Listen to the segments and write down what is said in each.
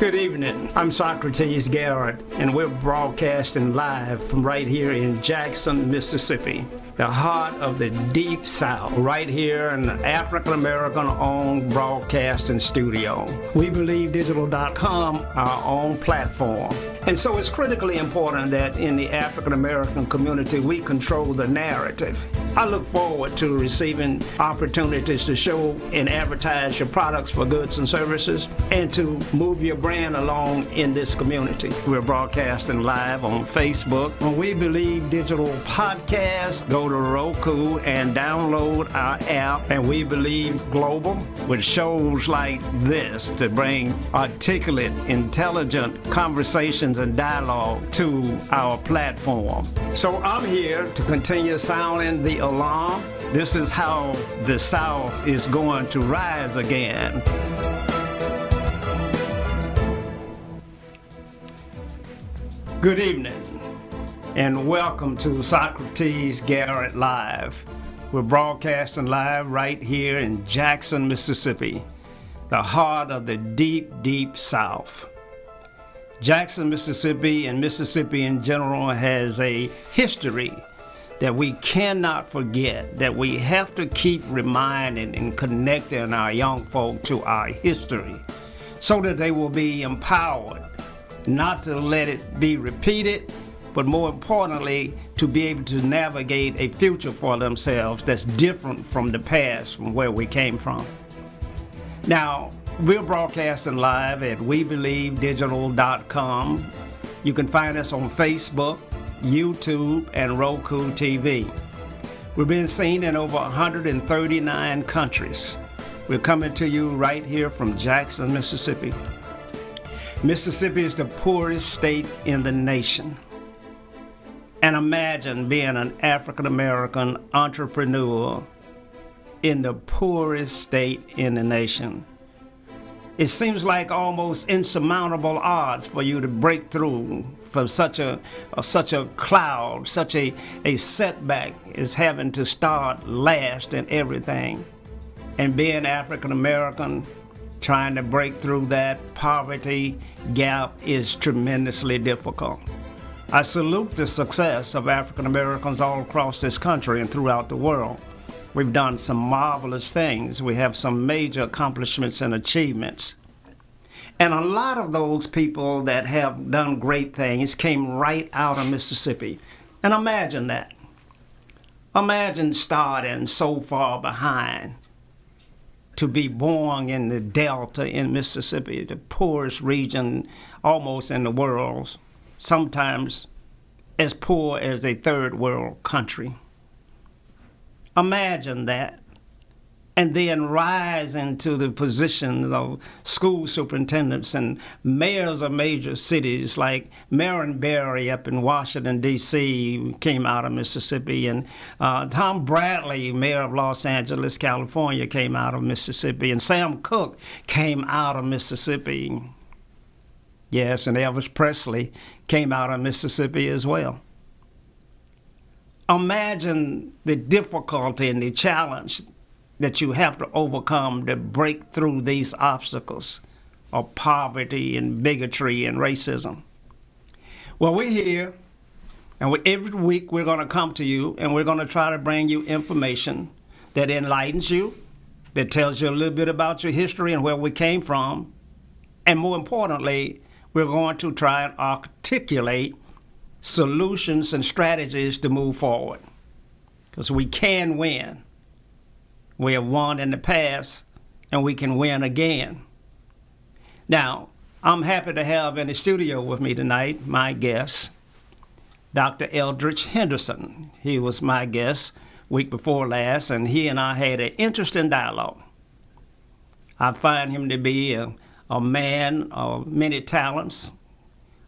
Good evening. I'm Socrates Garrett, and we're broadcasting live from right here in Jackson, Mississippi, the heart of the Deep South, right here in the African-American-owned broadcasting studio. WeBelieveDigital.com, our own platform. And so it's critically important that in the African-American community, we control the narrative. I look forward to receiving opportunities to show and advertise your products for goods and services and to move your brand along in this community. We're broadcasting live on Facebook. When We Believe Digital Podcast, go to Roku and download our app, and We Believe Global, with shows like this to bring articulate, intelligent conversations and dialogue to our platform. So I'm here to continue sounding the alarm. This is how the South is going to rise again. Good evening, and welcome to Socrates Garrett Live. We're broadcasting live right here in Jackson, Mississippi, the heart of the deep, deep South. Jackson, Mississippi, and Mississippi in general has a history that we cannot forget, that we have to keep reminding and connecting our young folk to our history so that they will be empowered not to let it be repeated, but more importantly, to be able to navigate a future for themselves that's different from the past, from where we came from. Now, we're broadcasting live at WeBelieveDigital.com. You can find us on Facebook, YouTube, and Roku TV. We're being seen in over 139 countries. We're coming to you right here from Jackson, Mississippi. Mississippi is the poorest state in the nation. And imagine being an African-American entrepreneur in the poorest state in the nation. It seems like almost insurmountable odds for you to break through from such a cloud, such a setback is having to start last in everything. And being African-American, trying to break through that poverty gap is tremendously difficult. I salute the success of African Americans all across this country and throughout the world. We've done some marvelous things. We have some major accomplishments and achievements. And a lot of those people that have done great things came right out of Mississippi. And imagine that. Imagine starting so far behind to be born in the Delta in Mississippi, the poorest region almost in the world, sometimes as poor as a third world country. Imagine that. And then rise into the position of school superintendents and mayors of major cities like Marion Barry up in Washington, D.C., came out of Mississippi, and Tom Bradley, mayor of Los Angeles, California, came out of Mississippi, and Sam Cooke came out of Mississippi. Yes, and Elvis Presley came out of Mississippi as well. Imagine the difficulty and the challenge that you have to overcome to break through these obstacles of poverty and bigotry and racism. Well, we're here, and every week we're going to come to you, and we're going to try to bring you information that enlightens you, that tells you a little bit about your history and where we came from, and more importantly, we're going to try and articulate solutions and strategies to move forward, because we can win. We have won in the past, and we can win again. Now, I'm happy to have in the studio with me tonight my guest, Dr. Eldridge Henderson. He was my guest week before last, and he and I had an interesting dialogue. I find him to be a man of many talents,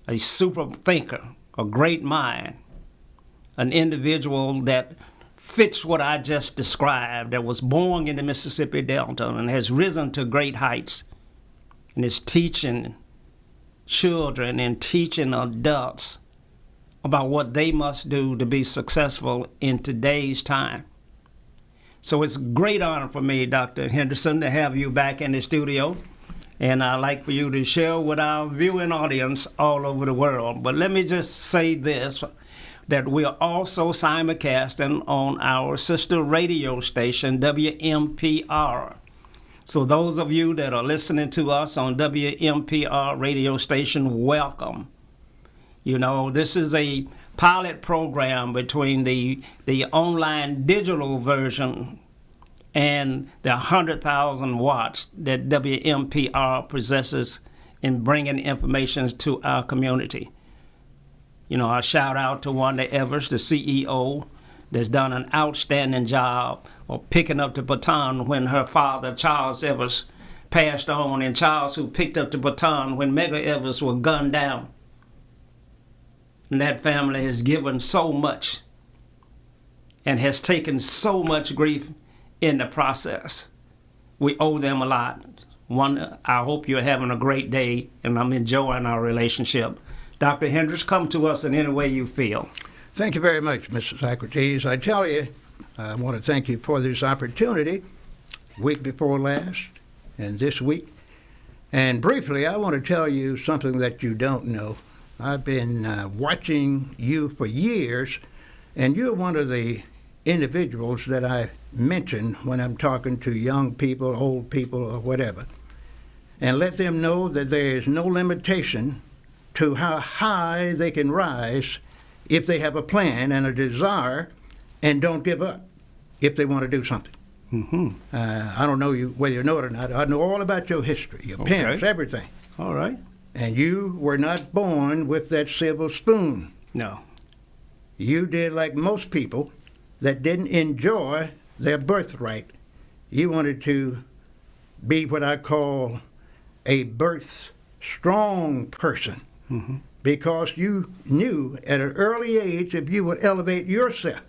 a super thinker, a great mind, an individual that fits what I just described, that was born in the Mississippi Delta and has risen to great heights and is teaching children and teaching adults about what they must do to be successful in today's time. So it's a great honor for me, Dr. Henderson, to have you back in the studio. And I'd like for you to share with our viewing audience all over the world. But let me just say this, that we are also simulcasting on our sister radio station, Wmpr. So those of you that are listening to us on Wmpr radio station, welcome. You know, this is a pilot program between the online digital version and the 100,000 watts that WMPR possesses in bringing information to our community. You know, I shout out to Wanda Evers, the CEO, that's done an outstanding job of picking up the baton when her father, Charles Evers, passed on, and Charles, who picked up the baton when Medgar Evers was gunned down. And that family has given so much and has taken so much grief in the process. We owe them a lot. I hope you're having a great day, and I'm enjoying our relationship. Dr. Hendricks, come to us in any way you feel. Thank you very much, Mr. Socrates. I tell you, I want to thank you for this opportunity, week before last and this week. And briefly, I want to tell you something that you don't know. I've been watching you for years, and you're one of the individuals that I mention when I'm talking to young people, old people, or whatever, and let them know that there is no limitation to how high they can rise if they have a plan and a desire and don't give up if they want to do something. Mm-hmm. I don't know whether you know it or not. I know all about your history, your parents, everything. All right. And you were not born with that silver spoon. No. You did like most people that didn't enjoy their birthright. You wanted to be what I call a birth-strong person, mm-hmm. because you knew at an early age if you would elevate yourself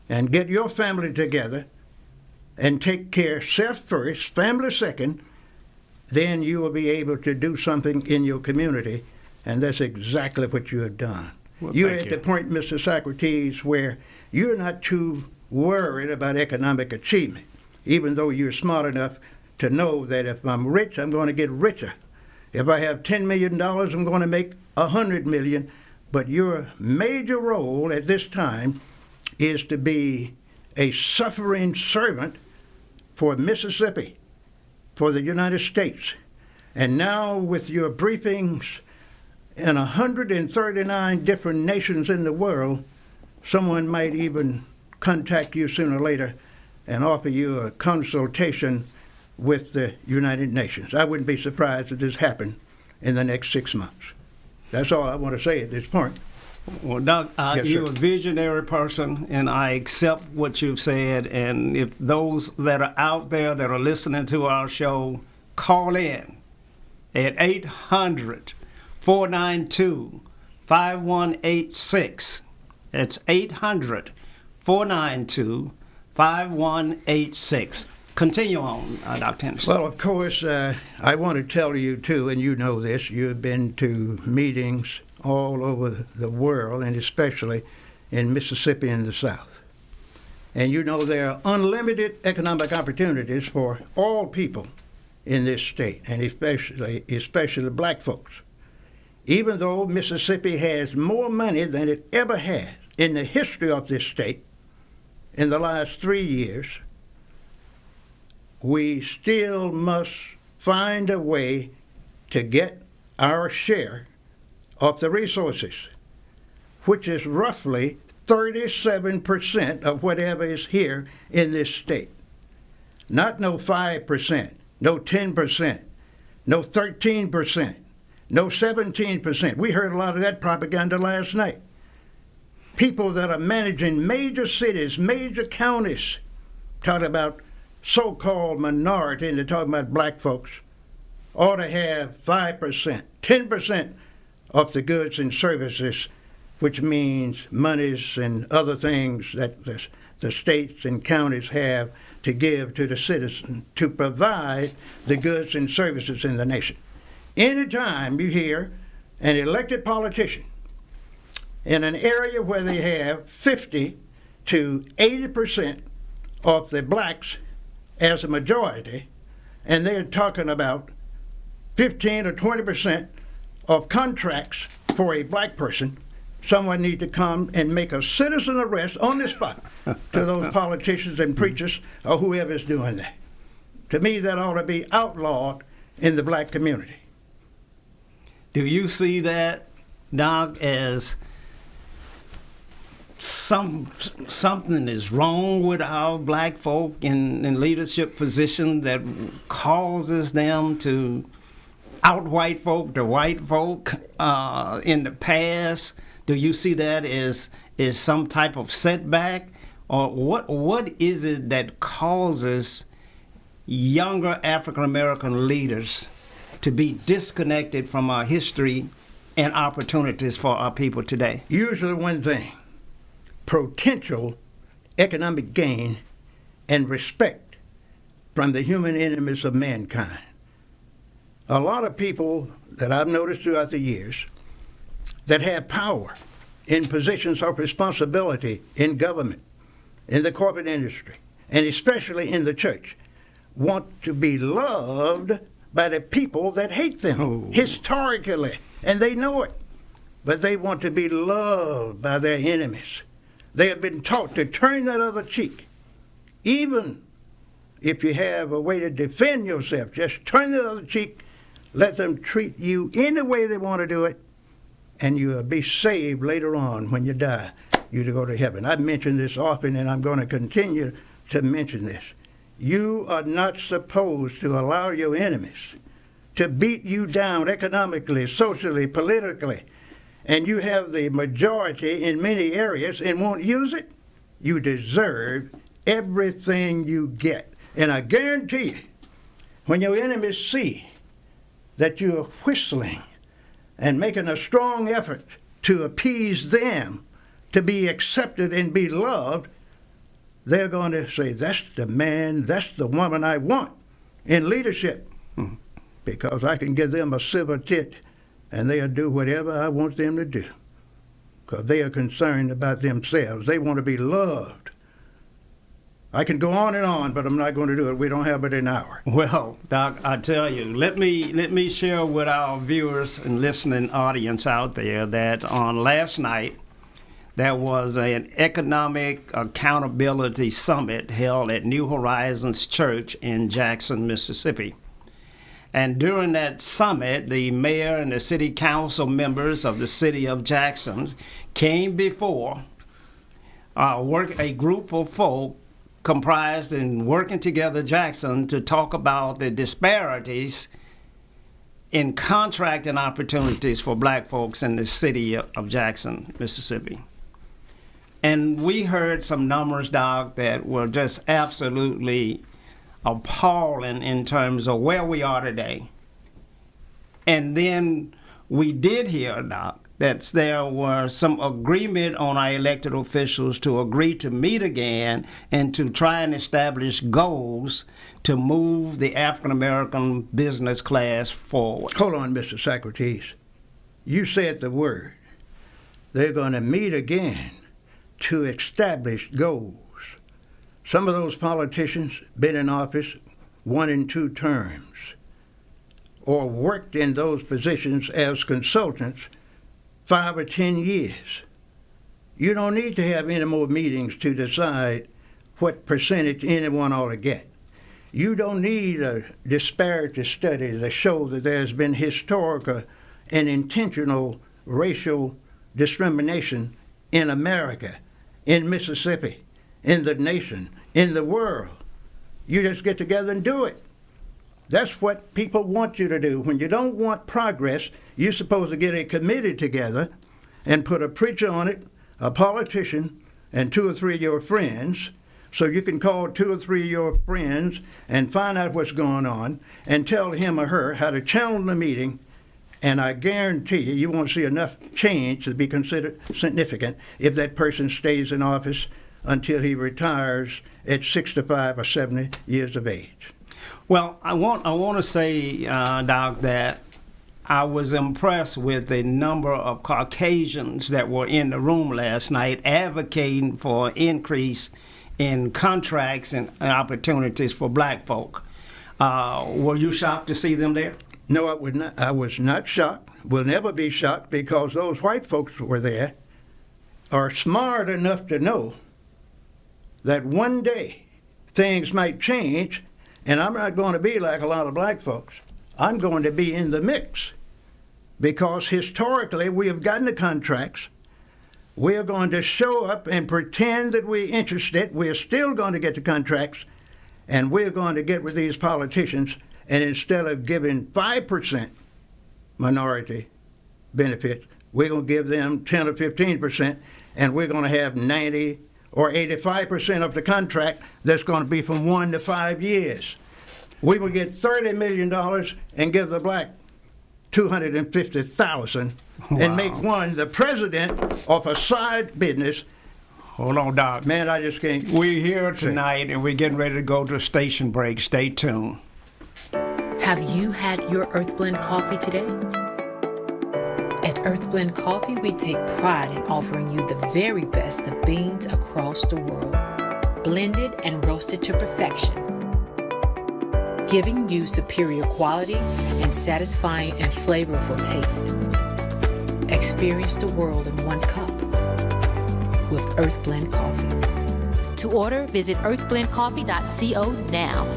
and get your family together and take care self first, family second, then you will be able to do something in your community, and that's exactly what you have done. Well, you're at the point, Mr. Socrates, where you're not too worried about economic achievement, even though you're smart enough to know that if I'm rich, I'm going to get richer. If I have $10 million, I'm going to make $100 million. But your major role at this time is to be a suffering servant for Mississippi, for the United States. And now with your briefings in 139 different nations in the world, someone might even contact you sooner or later and offer you a consultation with the United Nations. I wouldn't be surprised if this happened in the next 6 months. That's all I want to say at this point. Well, Doc, Yes, you're sir. a visionary person, and I accept what you've said. And if those that are out there that are listening to our show, call in at 800-492-5186. That's 800-492-5186. Continue on, Dr. Henderson. Well, of course, I want to tell you, too, and you know this, you've been to meetings all over the world, and especially in Mississippi and the South. And you know there are unlimited economic opportunities for all people in this state, and especially black folks. Even though Mississippi has more money than it ever has in the history of this state in the last 3 years, we still must find a way to get our share of the resources, which is roughly 37% of whatever is here in this state. Not no 5%, no 10%, no 13%, no 17%. We heard a lot of that propaganda last night. People that are managing major cities, major counties, talking about so-called minority, and they're talking about black folks, ought to have 5%, 10% of the goods and services, which means monies and other things that the states and counties have to give to the citizens to provide the goods and services in the nation. Anytime you hear an elected politician in an area where they have 50 to 80% of the blacks as a majority, and they're talking about 15 or 20% of contracts for a black person, someone needs to come and make a citizen arrest on the spot to those politicians and preachers or whoever is doing that. To me, that ought to be outlawed in the black community. Do you see that, Doc, as something is wrong with our black folk in leadership positions that causes them to out-white folk to white folk in the past? Do you see that as some type of setback? Or what is it that causes younger African-American leaders to be disconnected from our history and opportunities for our people today? Usually one thing: potential economic gain and respect from the human enemies of mankind. A lot of people that I've noticed throughout the years that have power in positions of responsibility in government, in the corporate industry, and especially in the church, want to be loved by the people that hate them historically, and they know it. But they want to be loved by their enemies. They have been taught to turn that other cheek. Even if you have a way to defend yourself, just turn the other cheek, let them treat you any way they want to do it, and you'll be saved later on when you die. You to go to heaven. I've mentioned this often, and I'm going to continue to mention this. You are not supposed to allow your enemies to beat you down economically, socially, politically, and you have the majority in many areas and won't use it. You deserve everything you get. And I guarantee you, when your enemies see that you're whistling and making a strong effort to appease them, to be accepted and be loved, they're going to say, that's the man, that's the woman I want in leadership, because I can give them a silver tit and they'll do whatever I want them to do, because they are concerned about themselves. They want to be loved. I can go on and on, but I'm not going to do it. We don't have but an hour. Well, Doc, I tell you, let me share with our viewers and listening audience out there that on last night, there was an economic accountability summit held at New Horizons Church in Jackson, Mississippi. And during that summit, the mayor and the city council members of the city of Jackson came before a group of folk comprised in Working Together Jackson to talk about the disparities in contracting opportunities for black folks in the city of Jackson, Mississippi. And we heard some numbers, Doc, that were just absolutely appalling in terms of where we are today. And then we did hear, Doc, that there was some agreement on our elected officials to agree to meet again and to try and establish goals to move the African-American business class forward. Hold on, Mr. Socrates. You said the word. They're going to meet again to establish goals. Some of those politicians been in office 1 and 2 terms or worked in those positions as consultants 5 or 10 years. You don't need to have any more meetings to decide what percentage anyone ought to get. You don't need a disparity study to show that there's been historical and intentional racial discrimination in America, in Mississippi, in the nation, in the world. You just get together and do it. That's what people want you to do. When you don't want progress, you're supposed to get a committee together and put a preacher on it, a politician, and 2 or 3 of your friends, so you can call 2 or 3 of your friends and find out what's going on and tell him or her how to channel the meeting. And I guarantee you won't see enough change to be considered significant if that person stays in office until he retires at 65 or 70 years of age. Well, I want to say, Doc, that I was impressed with the number of Caucasians that were in the room last night advocating for increase in contracts and opportunities for black folk. Were you shocked to see them there? No, I would not. I was not shocked. Will never be shocked because those white folks who were there are smart enough to know that one day things might change, and I'm not going to be like a lot of black folks. I'm going to be in the mix because historically we have gotten the contracts. We're going to show up and pretend that we're interested. We're still going to get the contracts, and we're going to get with these politicians, and instead of giving 5% minority benefits, we're going to give them 10 or 15%, and we're going to have 90 or 85% of the contract that's going to be from 1 to 5 years. We will get $30 million and give the black $250,000 and make one the president of a side business. Hold on, Doc. Man, I just can't. We're here tonight, and we're getting ready to go to a station break. Stay tuned. Have you had your Earth Blend coffee today? At Earth Blend Coffee, we take pride in offering you the very best of beans across the world, blended and roasted to perfection, giving you superior quality and satisfying and flavorful taste. Experience the world in one cup with Earth Blend Coffee. To order, visit earthblendcoffee.co now.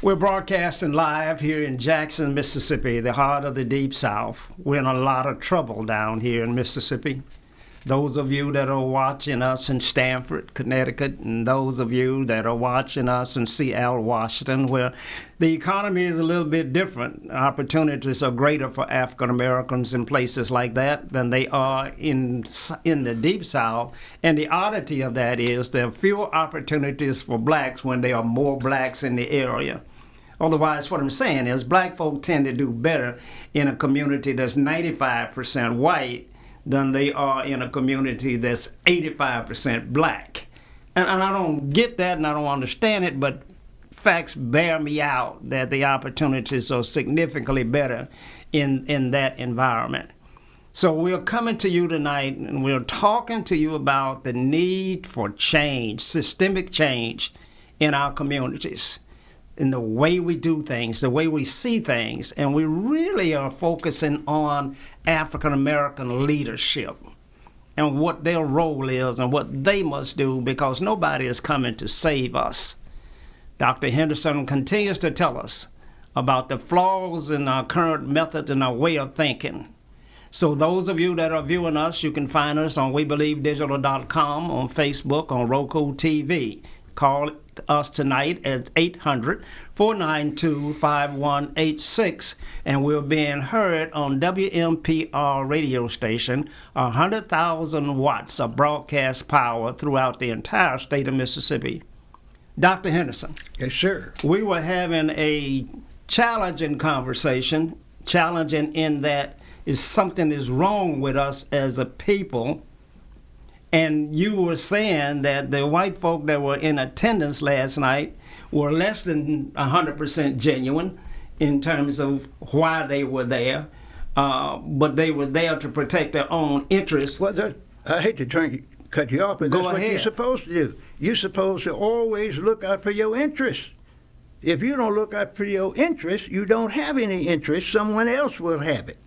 We're broadcasting live here in Jackson, Mississippi, the heart of the Deep South. We're in a lot of trouble down here in Mississippi. Those of you that are watching us in Stamford, Connecticut, and those of you that are watching us in Seattle, Washington, where the economy is a little bit different. Opportunities are greater for African Americans in places like that than they are in the Deep South. And the oddity of that is there are fewer opportunities for blacks when there are more blacks in the area. Otherwise, what I'm saying is black folk tend to do better in a community that's 95% white than they are in a community that's 85% black. And I don't get that and I don't understand it, but facts bear me out that the opportunities are significantly better in that environment. So we're coming to you tonight and we're talking to you about the need for change, systemic change in our communities, in the way we do things, the way we see things, and we really are focusing on African American leadership and what their role is and what they must do, because nobody is coming to save us. Dr. Henderson continues to tell us about the flaws in our current methods and our way of thinking. So those of you that are viewing us, you can find us on WeBelieveDigital.com, on Facebook, on Roku TV. Call us tonight at 800-492-5186, and we're being heard on Wmpr radio station, 100,000 watts of broadcast power throughout the entire state of Mississippi. Dr. Henderson. Yes, sir. We were having a challenging conversation, challenging in that something is wrong with us as a people. And you were saying that the white folk that were in attendance last night were less than 100% genuine in terms of why they were there, but they were there to protect their own interests. Well, I hate to cut you off, but that's what you're supposed to do. You're supposed to always look out for your interests. If you don't look out for your interests, you don't have any interest. Someone else will have it.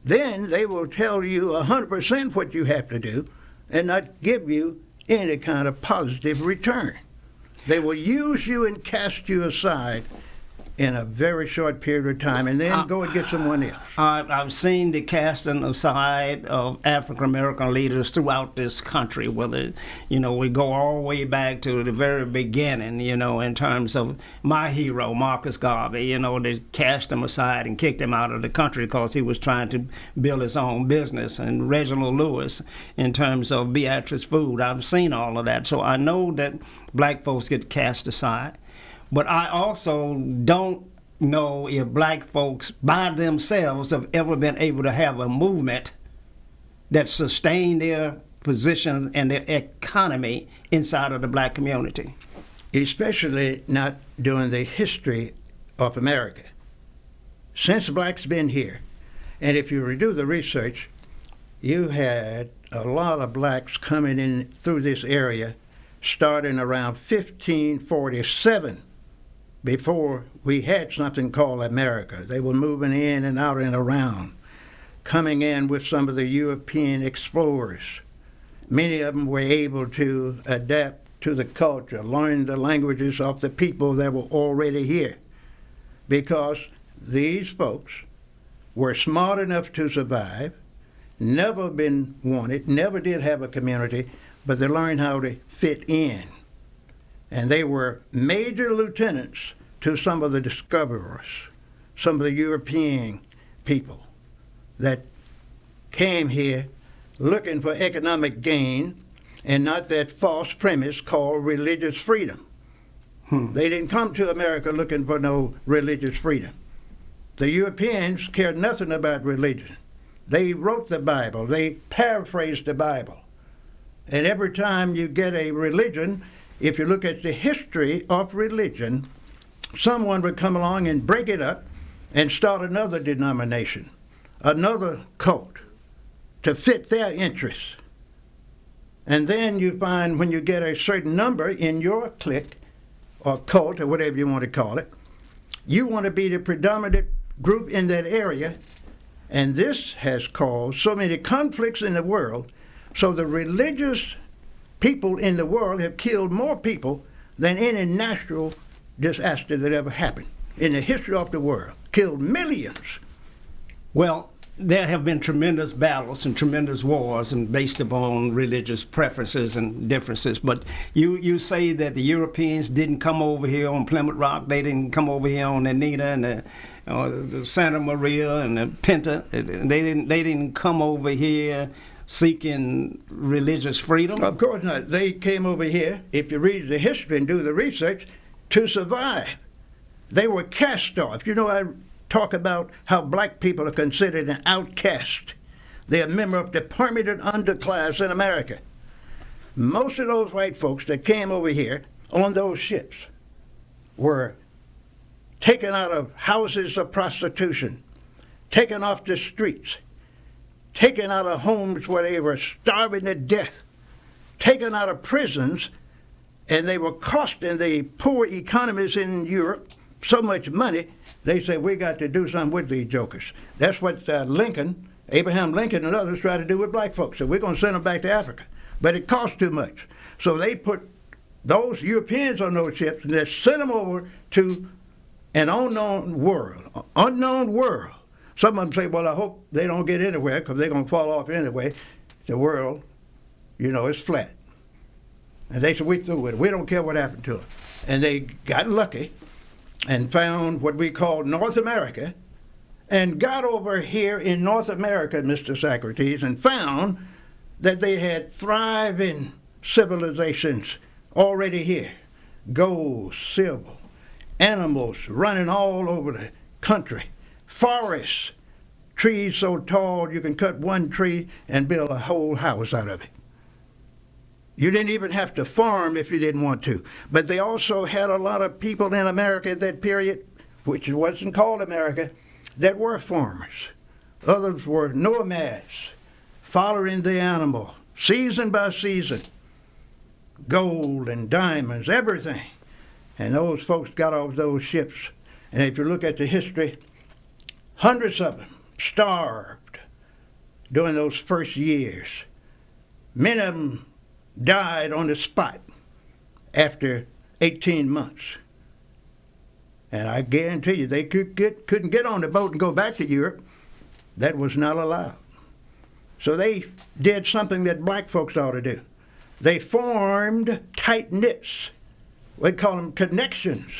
Then they will tell you 100% what you have to do and not give you any kind of positive return. They will use you and cast you aside in a very short period of time, and then go and get someone else. I've seen the casting aside of African American leaders throughout this country. Whether we go all the way back to the very beginning. In terms of my hero Marcus Garvey. They cast him aside and kicked him out of the country because he was trying to build his own business. And Reginald Lewis, in terms of Beatrice Food, I've seen all of that. So I know that black folks get cast aside. But I also don't know if black folks by themselves have ever been able to have a movement that sustained their position and their economy inside of the black community. Especially not during the history of America. Since blacks been here, and if you redo the research, you had a lot of blacks coming in through this area starting around 1547. before we had something called America. They were moving in and out and around, coming in with some of the European explorers. Many of them were able to adapt to the culture, learn the languages of the people that were already here, because these folks were smart enough to survive, never been wanted, never did have a community, but they learned how to fit in. And they were major lieutenants to some of the discoverers, some of the European people that came here looking for economic gain and not that false premise called religious freedom. They didn't come to America looking for no religious freedom. The Europeans cared nothing about religion. They wrote the Bible. They paraphrased the Bible. And every time you get a religion, if you look at the history of religion, someone would come along and break it up and start another denomination, another cult, to fit their interests. And then you find when you get a certain number in your clique or cult or whatever you want to call it, you want to be the predominant group in that area. And this has caused so many conflicts in the world. So the religious people in the world have killed more people than any natural disaster that ever happened in the history of the world. Killed millions. Well, there have been tremendous battles and tremendous wars and based upon religious preferences and differences. But you say that the Europeans didn't come over here on Plymouth Rock. They didn't come over here on the Nina and the Santa Maria and the Pinta. They didn't come over here seeking religious freedom? Of course not. They came over here, if you read the history and do the research, to survive. They were cast off. You know, I talk about how black people are considered an outcast. They're a member of the permanent underclass in America. Most of those white folks that came over here on those ships were taken out of houses of prostitution, taken off the streets, taken out of homes where they were starving to death, taken out of prisons, and they were costing the poor economies in Europe so much money, they said, we got to do something with these jokers. That's what Abraham Lincoln and others tried to do with black folks. So we're going to send them back to Africa. But it cost too much. So they put those Europeans on those ships and they sent them over to an unknown world. Some of them say, well, I hope they don't get anywhere because they're going to fall off anyway. The world, you know, is flat. And they said, we through with it. We don't care what happened to them. And they got lucky and found what we call North America and got over here in North America, Mr. Socrates, and found that they had thriving civilizations already here. Gold, silver, animals running all over the country, forests, trees so tall you can cut one tree and build a whole house out of it. You didn't even have to farm if you didn't want to. But they also had a lot of people in America at that period, which wasn't called America, that were farmers. Others were nomads, following the animal, season by season. Gold and diamonds, everything. And those folks got off those ships. And if you look at the history, hundreds of them starved during those first years. Many of them died on the spot after 18 months. And I guarantee you, they couldn't get on the boat and go back to Europe. That was not allowed. So they did something that black folks ought to do. They formed tight knits. We call them connections.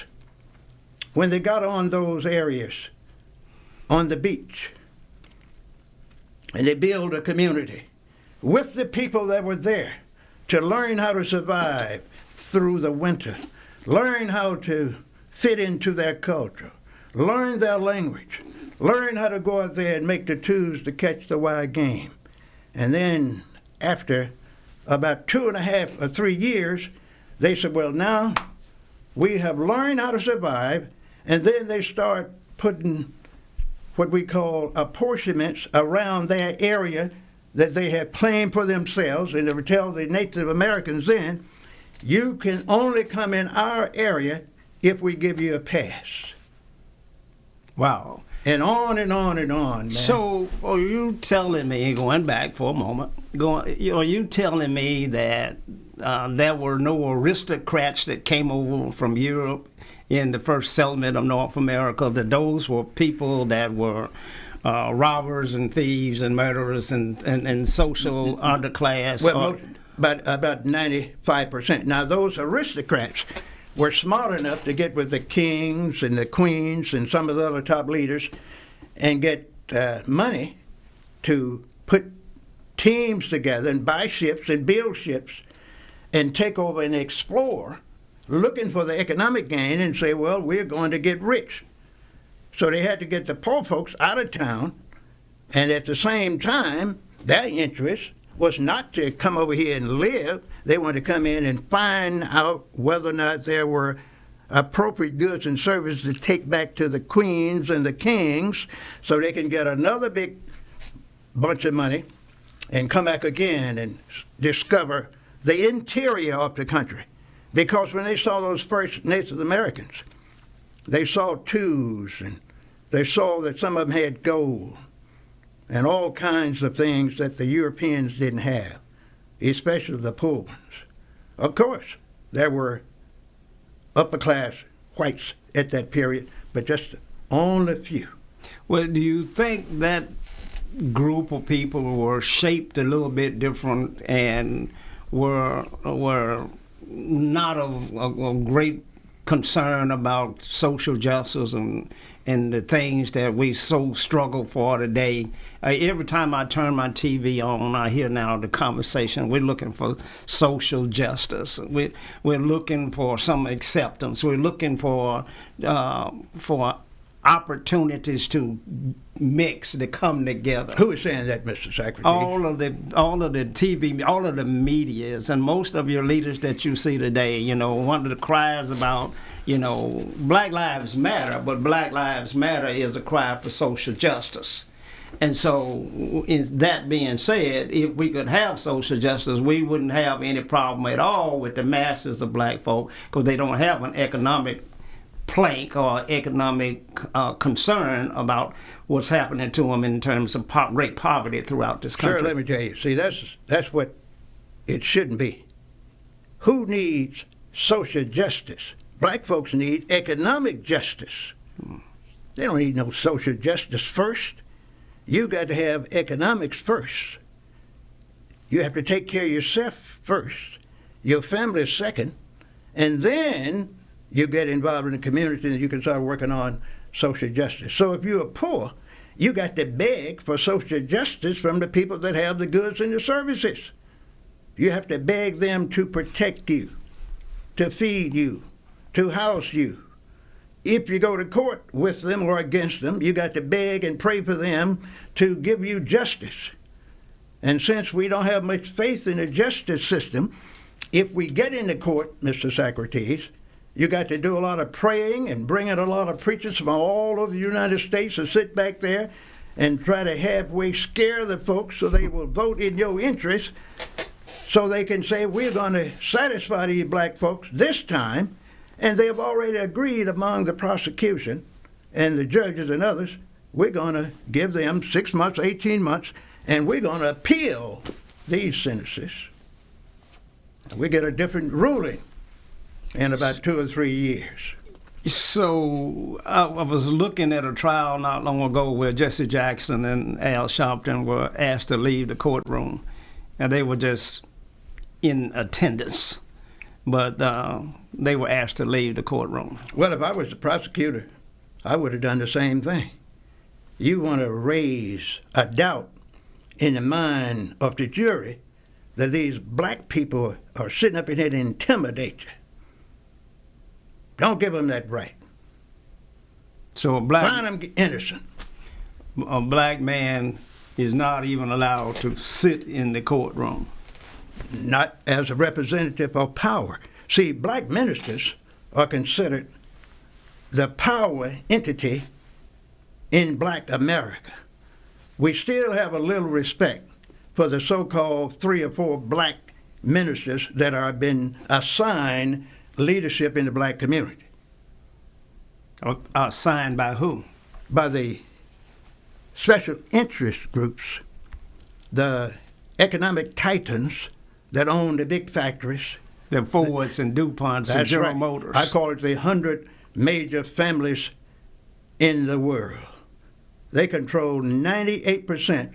When they got on those areas, on the beach, and they built a community with the people that were there to learn how to survive through the winter, learn how to fit into their culture, learn their language, learn how to go out there and make the tools to catch the wild game. And then after about 2.5 or 3 years, they said, well, now we have learned how to survive, and then they start putting what we call apportionments around their area that they had claimed for themselves, and they would tell the Native Americans then, you can only come in our area if we give you a pass. Wow. And on and on and on, man. So, are you telling me, going back for a moment, are you telling me that there were no aristocrats that came over from Europe in the first settlement of North America, that those were people that were robbers and thieves and murderers and social underclass? Well, about 95%. Now, those aristocrats were smart enough to get with the kings and the queens and some of the other top leaders and get money to put teams together and buy ships and build ships and take over and explore, looking for the economic gain and say, well, we're going to get rich. So they had to get the poor folks out of town, and at the same time, their interest was not to come over here and live. They wanted to come in and find out whether or not there were appropriate goods and services to take back to the queens and the kings so they can get another big bunch of money and come back again and discover the interior of the country. Because when they saw those first Native Americans, they saw tools, and they saw that some of them had gold and all kinds of things that the Europeans didn't have, especially the poor ones. Of course, there were upper-class whites at that period, but just only a few. Well, do you think that group of people were shaped a little bit different and were not of a great concern about social justice and the things that we so struggle for today? Every time I turn my TV on, I hear now the conversation. We're looking for social justice. We're looking for some acceptance. We're looking for opportunities to mix, to come together. Who is saying that, Mr. Socrates? All of the TV, all of the medias, and most of your leaders that you see today. You know, one of the cries about, you know, Black Lives Matter, but Black Lives Matter is a cry for social justice. And so, that being said, if we could have social justice, we wouldn't have any problem at all with the masses of black folk, because they don't have an economic plank or economic concern about what's happening to them in terms of great poverty throughout this country. Sir, let me tell you. See, that's what it shouldn't be. Who needs social justice? Black folks need economic justice. They don't need no social justice first. You got to have economics first. You have to take care of yourself first, your family second, and then you get involved in the community and you can start working on social justice. So if you're poor, you got to beg for social justice from the people that have the goods and the services. You have to beg them to protect you, to feed you, to house you. If you go to court with them or against them, you got to beg and pray for them to give you justice. And since we don't have much faith in the justice system, if we get into court, Mr. Socrates, you got to do a lot of praying and bring in a lot of preachers from all over the United States to sit back there and try to halfway scare the folks so they will vote in your interest, so they can say, we're going to satisfy these black folks this time. And they have already agreed among the prosecution and the judges and others, we're going to give them 6 months, 18 months, and we're going to appeal these sentences. We get a different ruling in about 2 or 3 years. So I was looking at a trial not long ago where Jesse Jackson and Al Sharpton were asked to leave the courtroom, and they were just in attendance. But they were asked to leave the courtroom. Well, if I was the prosecutor, I would have done the same thing. You want to raise a doubt in the mind of the jury that these black people are sitting up in here to intimidate you. Don't give them that right. So find them innocent. A black man is not even allowed to sit in the courtroom. Not as a representative of power. See, black ministers are considered the power entity in black America. We still have a little respect for the so-called 3 or 4 black ministers that are been assigned leadership in the black community. Signed by who? By the special interest groups, the economic titans that own the big factories. The Fords and DuPonts and General Motors. I call it the 100 major families in the world. They control 98%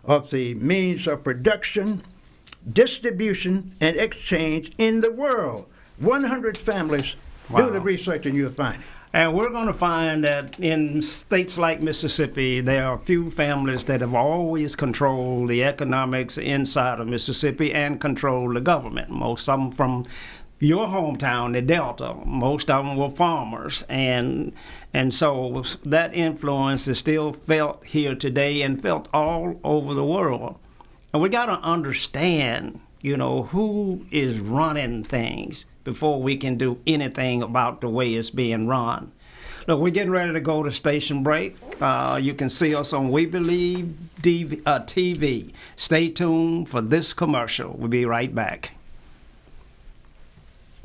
of the means of production, distribution, and exchange in the world. 100 families. Wow. Do the research and you'll find it. And we're going to find that in states like Mississippi, there are a few families that have always controlled the economics inside of Mississippi and controlled the government. Most of them from your hometown, the Delta. Most of them were farmers. And so that influence is still felt here today and felt all over the world. And we got to understand, who is running things before we can do anything about the way it's being run. Look, we're getting ready to go to station break. You can see us on We Believe TV. Stay tuned for this commercial. We'll be right back.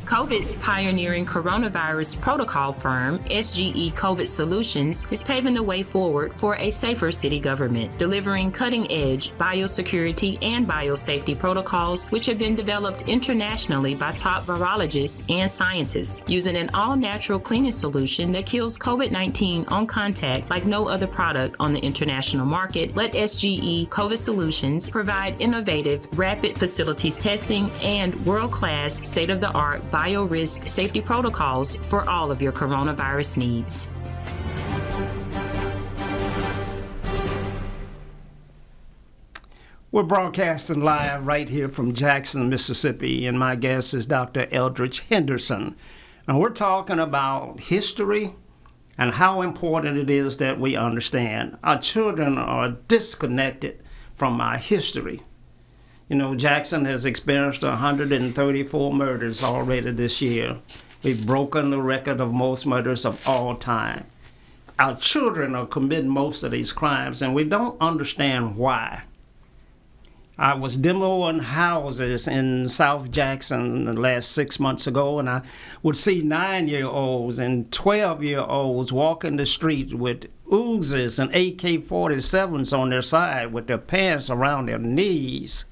COVID's pioneering coronavirus protocol firm, S2-E COVID Solutions, is paving the way forward for a safer city government, delivering cutting-edge biosecurity and biosafety protocols which have been developed internationally by top virologists and scientists, using an all-natural cleaning solution that kills COVID-19 on contact like no other product on the international market. Let S2-E COVID Solutions provide innovative, rapid facilities testing and world-class, state-of-the-art bio-risk safety protocols for all of your coronavirus needs. We're broadcasting live right here from Jackson, Mississippi, and my guest is Dr. Eldridge Henderson. And we're talking about history and how important it is that we understand. Our children are disconnected from our history. Jackson has experienced 134 murders already this year. We've broken the record of most murders of all time. Our children are committing most of these crimes, and we don't understand why. I was demoing houses in South Jackson the last 6 months ago, and I would see 9-year-olds and 12-year-olds walking the street with Uzis and AK-47s on their side with their pants around their knees.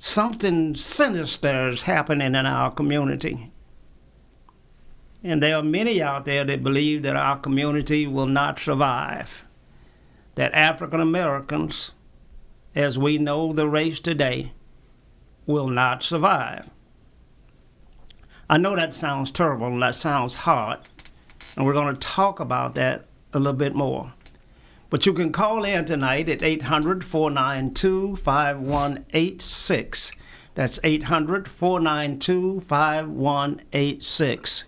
Something sinister is happening in our community. And there are many out there that believe that our community will not survive, that African Americans, as we know the race today, will not survive. I know that sounds terrible and that sounds hard, and we're going to talk about that a little bit more. But you can call in tonight at 800-492-5186. That's 800-492-5186.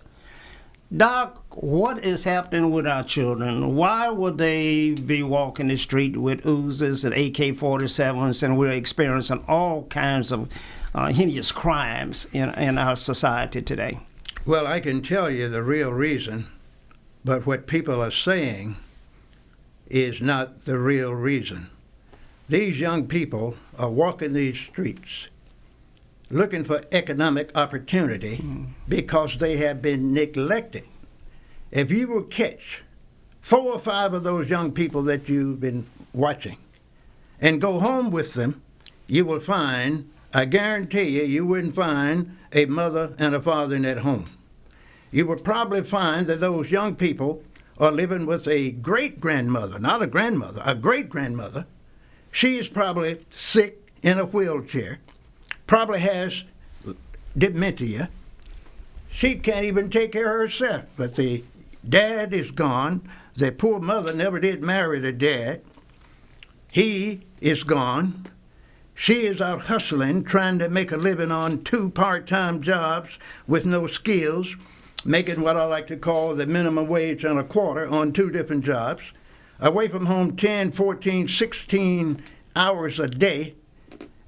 Doc, what is happening with our children? Why would they be walking the street with Uzis and AK-47s, and we're experiencing all kinds of heinous crimes in our society today? Well, I can tell you the real reason, but what people are saying is not the real reason. These young people are walking these streets looking for economic opportunity because they have been neglected. If you will catch 4 or 5 of those young people that you've been watching and go home with them, you will find, I guarantee you wouldn't find a mother and a father in that home. You would probably find that those young people are living with a great-grandmother, not a grandmother, a great-grandmother. She is probably sick in a wheelchair, probably has dementia. She can't even take care of herself, but the dad is gone. The poor mother never did marry the dad. He is gone. She is out hustling, trying to make a living on 2 part-time jobs with no skills, making what I like to call the minimum wage and a quarter on 2 different jobs, away from home 10, 14, 16 hours a day,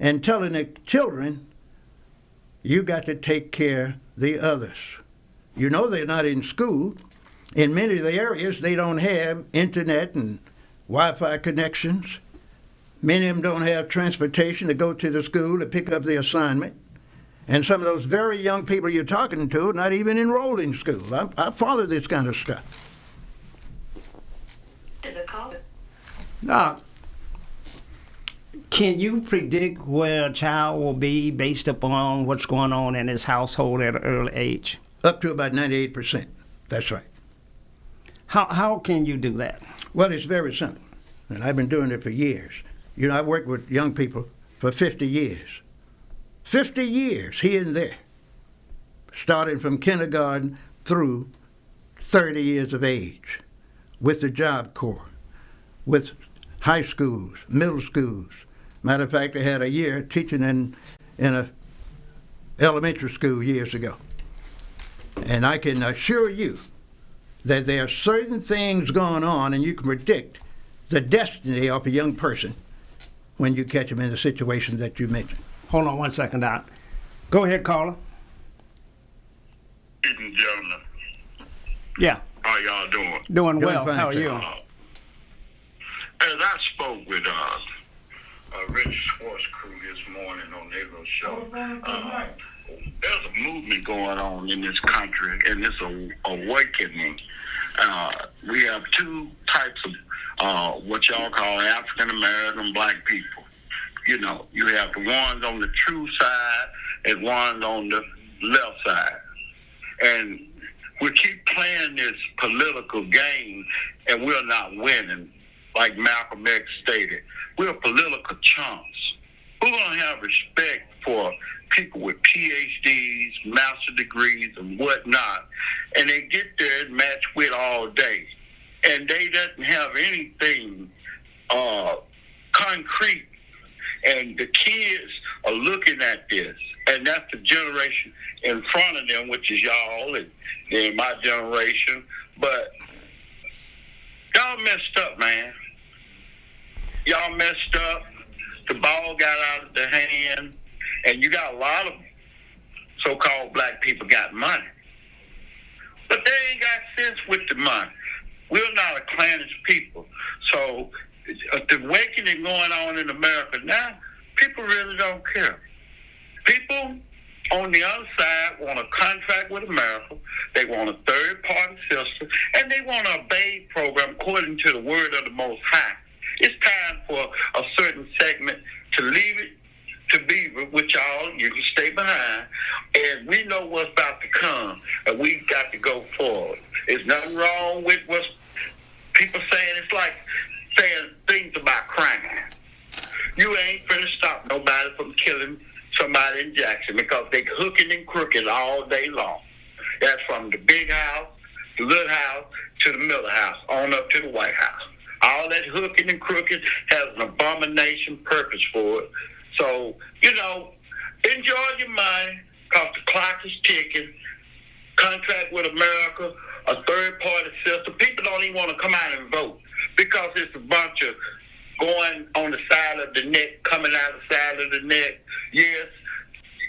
and telling the children, you got to take care of the others. You know they're not in school. In many of the areas, they don't have internet and Wi-Fi connections. Many of them don't have transportation to go to the school to pick up the assignment. And some of those very young people you're talking to are not even enrolled in school. I follow this kind of stuff. Now, can you predict where a child will be based upon what's going on in his household at an early age? Up to about 98%. That's right. How can you do that? Well, it's very simple. And I've been doing it for years. You know, I've worked with young people for 50 years. 50 years here and there. Starting from kindergarten through 30 years of age. With the Job Corps. With high schools, middle schools. Matter of fact, I had a year teaching in a elementary school years ago. And I can assure you that there are certain things going on and you can predict the destiny of a young person when you catch them in the situation that you mentioned. Hold on one second, Doc. Go ahead, caller. Ladies and gentlemen, Yeah. how y'all doing? Doing well. fine, How are sir. you? As I spoke with Rich Schwartz crew this morning on their little show, there's a movement going on in this country, and it's a awakening. We have two types of what y'all call African American black people. You know, you have the ones on the true side and ones on the left side. And we keep playing this political game, and we're not winning. Like Malcolm X stated, we're political chumps. We're going to have respect for people with PhDs, master degrees, and whatnot, and they get there and match with all day. And they doesn't have anything concrete. And the kids are looking at this, and that's the generation in front of them, which is y'all and then my generation. But y'all messed up, man. Y'all messed up. The ball got out of the hand, and you got a lot of so-called black people got money. But they ain't got sense with the money. We're not a clannish people. So the awakening going on in America now, people really don't care. People on the other side want a contract with America. They want a third-party system, and they want an obey program according to the word of the Most High. It's time for a certain segment to leave it to be with y'all. You can stay behind. And we know what's about to come, and we've got to go forward. There's nothing wrong with what people saying. It's like saying things about crime. You ain't finna stop nobody from killing somebody in Jackson because they hooking and crooking all day long. That's from the big house, the little house, to the middle house, on up to the White House. All that hooking and crooking has an abomination purpose for it. So, you know, enjoy your money because the clock is ticking. Contract with America, a third-party system. People don't even want to come out and vote because it's a bunch of going on the side of the neck, coming out the side of the neck. Yes.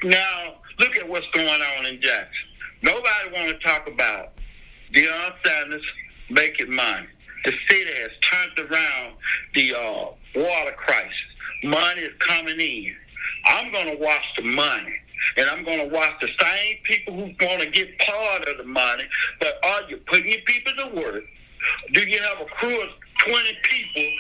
Now, look at what's going on in Jackson. Nobody want to talk about Deion Sanders making money. The city has turned around the water crisis. Money is coming in. I'm going to watch the money, and I'm going to watch the same people who want to get part of the money, but are you putting your people to work? Do you have a crew of 20 people?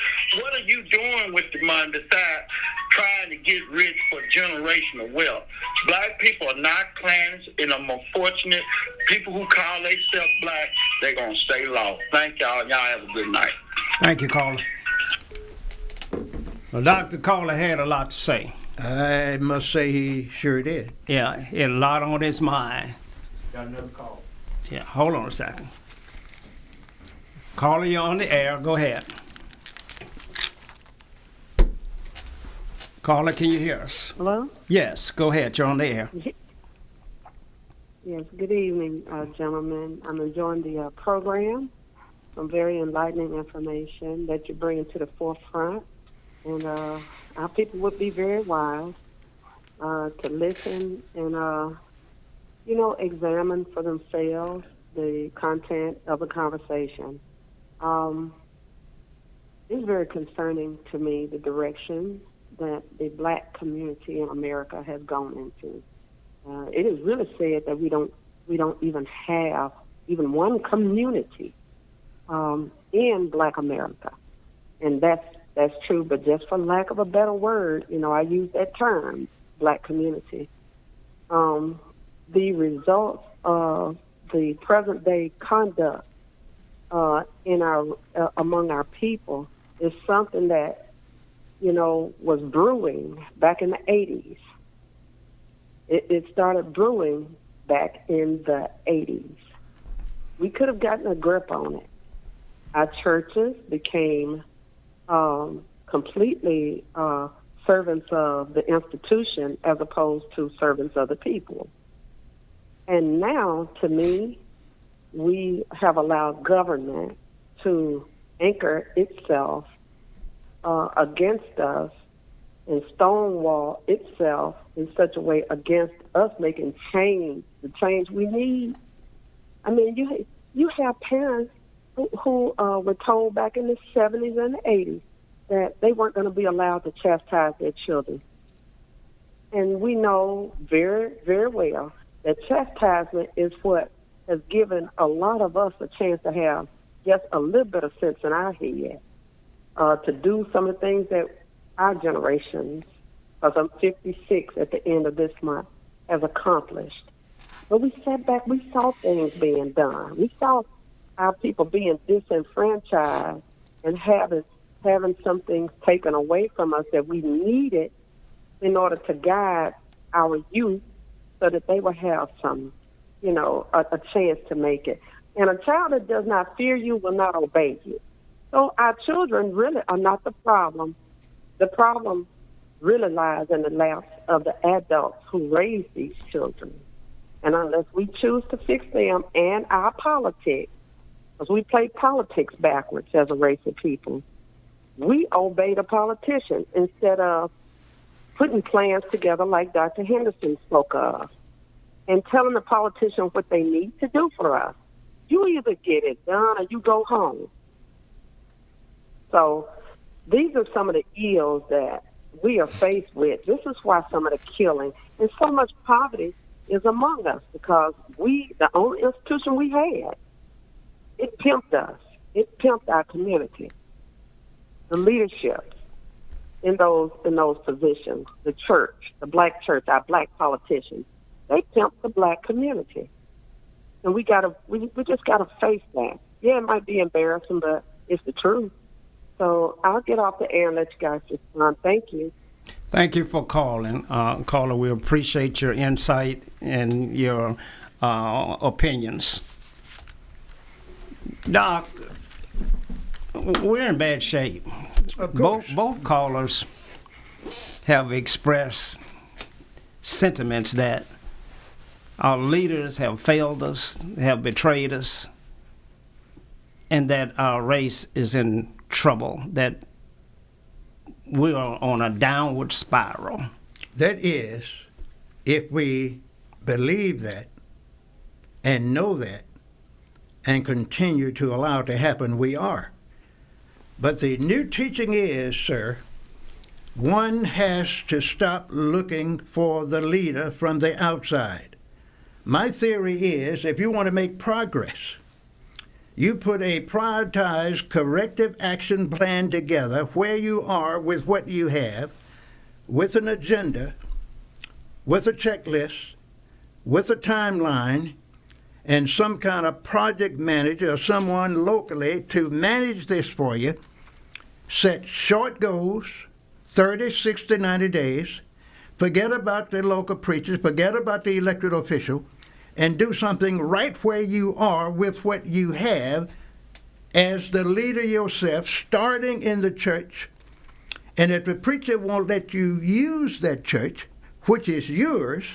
What are you doing with the money besides trying to get rich for generational wealth? Black people are not clans, and I'm unfortunate. People who call themselves black, they're going to stay lost. Thank y'all. Y'all have a good night. Thank you, caller. Well, Dr. Caller had a lot to say. I must say he sure did. Yeah, he had a lot on his mind. Got another call. Yeah, hold on a second. Caller, you're on the air. Go ahead. Caller, can you hear us? Hello? Yes, go ahead. You're on the air. Yes, good evening, gentlemen. I'm enjoying the program. Some very enlightening information that you're bringing to the forefront. And our people would be very wise to listen and, examine for themselves the content of a conversation. It's very concerning to me, the direction that the black community in America has gone into. It is really sad that we don't even have even one community in Black America, and that's true. But just for lack of a better word, I use that term, Black community. The results of the present day conduct among our people is something that was brewing back in the 80s. It started brewing back in the 80s. We could have gotten a grip on it. Our churches became completely servants of the institution as opposed to servants of the people. And now, to me, we have allowed government to anchor itself against us and stonewall itself in such a way against us making change, the change we need. I mean, you have parents who were told back in the 70s and the 80s that they weren't going to be allowed to chastise their children. And we know very, very well that chastisement is what has given a lot of us a chance to have just a little bit of sense in our head to do some of the things that our generations, because I'm 56 at the end of this month, has accomplished. But we sat back, we saw things being done. We saw our people being disenfranchised and having some things taken away from us that we needed in order to guide our youth so that they will have some, a chance to make it. And a child that does not fear you will not obey you. So our children really are not the problem. The problem really lies in the laps of the adults who raise these children. And unless we choose to fix them and our politics, because we play politics backwards as a race of people, we obey the politician instead of putting plans together like Dr. Henderson spoke of and telling the politician what they need to do for us. You either get it done or you go home. So these are some of the ills that we are faced with. This is why some of the killing and so much poverty is among us, because the only institution we had, it pimped us. It pimped our community. The leadership in those positions, the church, the Black church, our Black politicians, they pimped the Black community. And we just gotta face that. Yeah, it might be embarrassing, but it's the truth. So I'll get off the air and let you guys respond. Thank you. Thank you for calling, caller. We appreciate your insight and your opinions. Doc, we're in bad shape. Of course. Both callers have expressed sentiments that our leaders have failed us, have betrayed us, and that our race is in trouble, that we are on a downward spiral. That is, if we believe that and know that and continue to allow it to happen, we are. But the new teaching is, sir, one has to stop looking for the leader from the outside. My theory is, if you want to make progress, you put a prioritized corrective action plan together where you are with what you have, with an agenda, with a checklist, with a timeline, and some kind of project manager or someone locally to manage this for you. Set short goals, 30, 60, 90 days. Forget about the local preachers, forget about the elected official, and do something right where you are with what you have as the leader yourself, starting in the church. And if the preacher won't let you use that church, which is yours,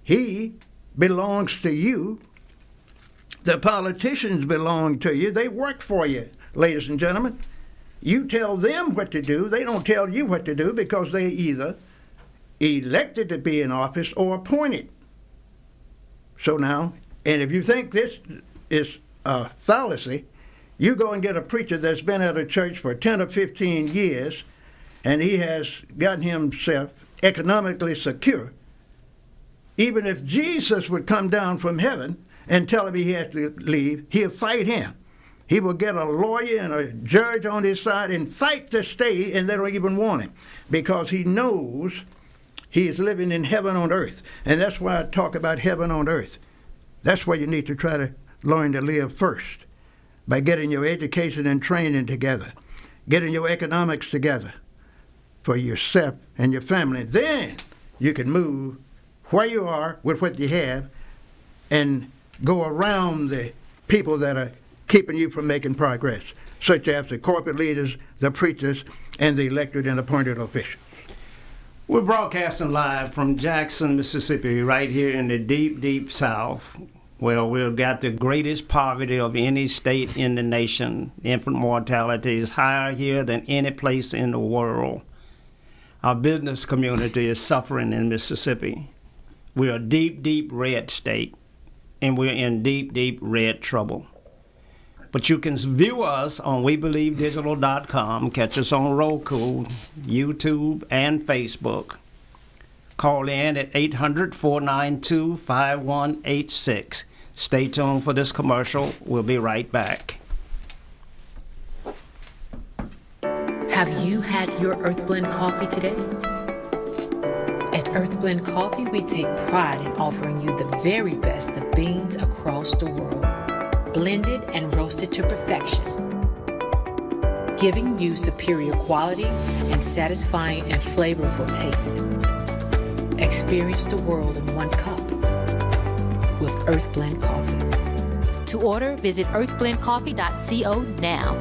he belongs to you. The politicians belong to you. They work for you, ladies and gentlemen. You tell them what to do. They don't tell you what to do because they either elected to be in office or appointed. So now, and if you think this is a fallacy, you go and get a preacher that's been at a church for 10 or 15 years, and he has gotten himself economically secure. even if Jesus would come down from heaven and tell him he has to leave, he'll fight him. He will get a lawyer and a judge on his side and fight to stay, and they don't even want him because he knows he is living in heaven on earth. And that's why I talk about heaven on earth. That's where you need to try to learn to live first, by getting your education and training together, getting your economics together for yourself and your family. Then you can move where you are with what you have and go around the people that are keeping you from making progress, such as the corporate leaders, the preachers, and the elected and appointed officials. We're broadcasting live from Jackson, Mississippi, right here in the deep, deep South, where we've got the greatest poverty of any state in the nation. Infant mortality is higher here than any place in the world. Our business community is suffering in Mississippi. We're a deep, deep red state, and we're in deep, deep red trouble. But you can view us on WeBelieveDigital.com, catch us on Roku, YouTube, and Facebook. Call in at 800-492-5186. Stay tuned for this commercial. We'll be right back. Have you had your Earthblend coffee today? At Earthblend Coffee, we take pride in offering you the very best of beans across the world, blended and roasted to perfection, giving you superior quality and satisfying and flavorful taste. Experience the world in one cup with Earthblend Coffee. To order, visit earthblendcoffee.co now.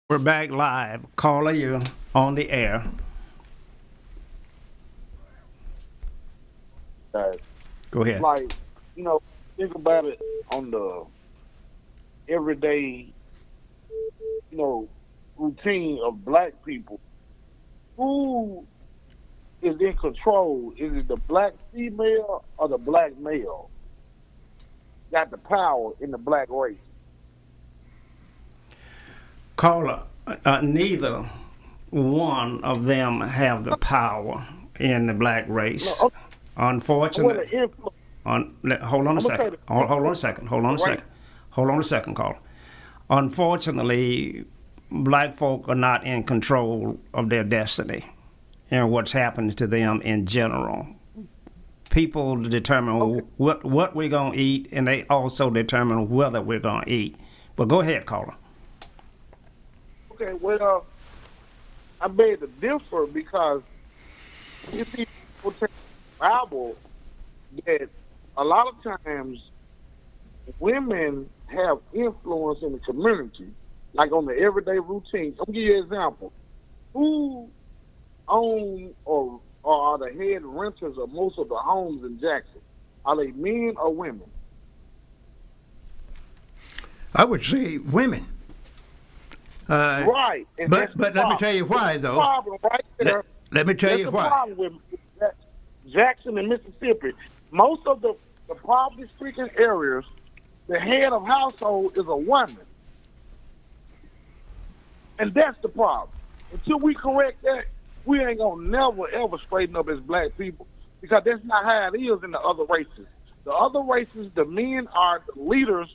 We're back live. Caller, you're on the air. Go ahead. Like, think about it on the everyday, routine of black people. Who is in control? Is it the black female or the black male? Got the power in the black race. Caller, neither one of them have the power in the black race. No, Unfortunately, hold on a second. Hold on a second, caller. Unfortunately, black folk are not in control of their destiny and what's happening to them in general. People determine what we're going to eat, and they also determine whether we're going to eat. But go ahead, caller. Okay, well, I beg to differ because you see, people take the Bible that a lot of times women have influence in the community, like on the everyday routine. I'll give you an example. Who own or are the head renters of most of the homes in Jackson? Are they men or women? I would say women. Right. And but let me tell you why, though. Problem right there. Let me tell you the why. Problem with Jackson and Mississippi. Most of the poverty-stricken areas, the head of household is a woman. And that's the problem. Until we correct that, we ain't going to never, ever straighten up as black people, because that's not how it is in the other races. The other races, the men are the leaders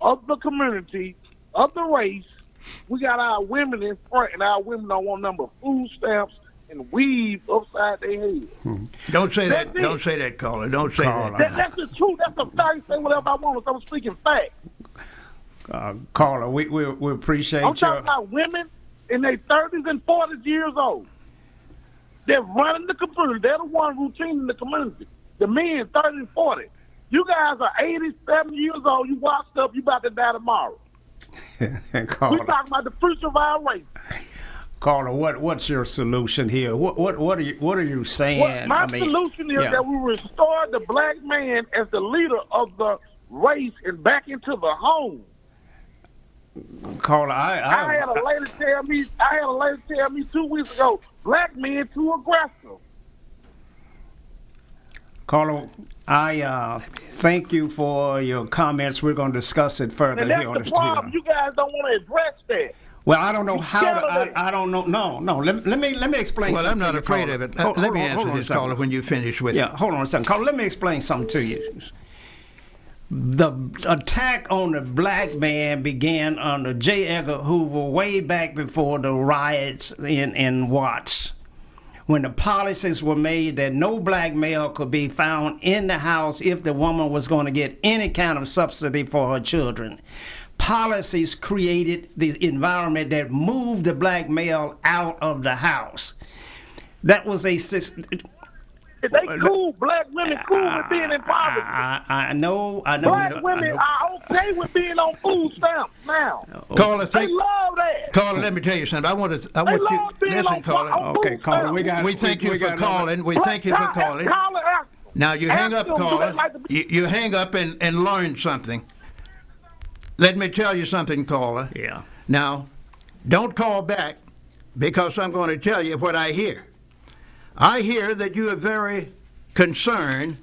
of the community, of the race. We got our women in front, and our women don't want number food stamps and weave upside their head. Don't say that. Don't say that, caller. Don't say that. That's the truth. That's the fact. Say whatever I want. I'm speaking fact. Caller, we appreciate I'm talking about women in their 30s and 40s years old. They're running the community. They're the one routine in the community. The men, 30 and 40. You guys are 80, 70 years old. You washed up. You about to die tomorrow. We're talking about the future of our race. Caller, what's your solution here? What are you saying? My solution is that we restore the black man as the leader of the race and back into the home. Caller, I had a lady tell me 2 weeks ago, black men too aggressive. Caller, I thank you for your comments. We're going to discuss it further and that's here on the the problem. studio. You guys don't want to address that. Well, I don't know how to, I don't know. No. Let me explain Well, something. I'm not afraid of it. Let me answer this, caller, when you finish with it. Yeah, hold on a second. Caller, let me explain something to you. The attack on the black man began under J. Edgar Hoover way back before the riots in Watts, when the policies were made that no black male could be found in the house if the woman was going to get any kind of subsidy for her children. Policies created the environment that moved the black male out of the house. That was a If they cool, black women cool with being in poverty. I know. Black women are okay with being on food stamps now. Caller, They love that. Caller, let me tell you something. I want you listen, caller. Okay, caller, We thank you for calling. We thank you for calling. Now you hang up, caller. You hang up and learn something. Let me tell you something, caller. Yeah. Now, don't call back, because I'm going to tell you what I hear. I hear that you are very concerned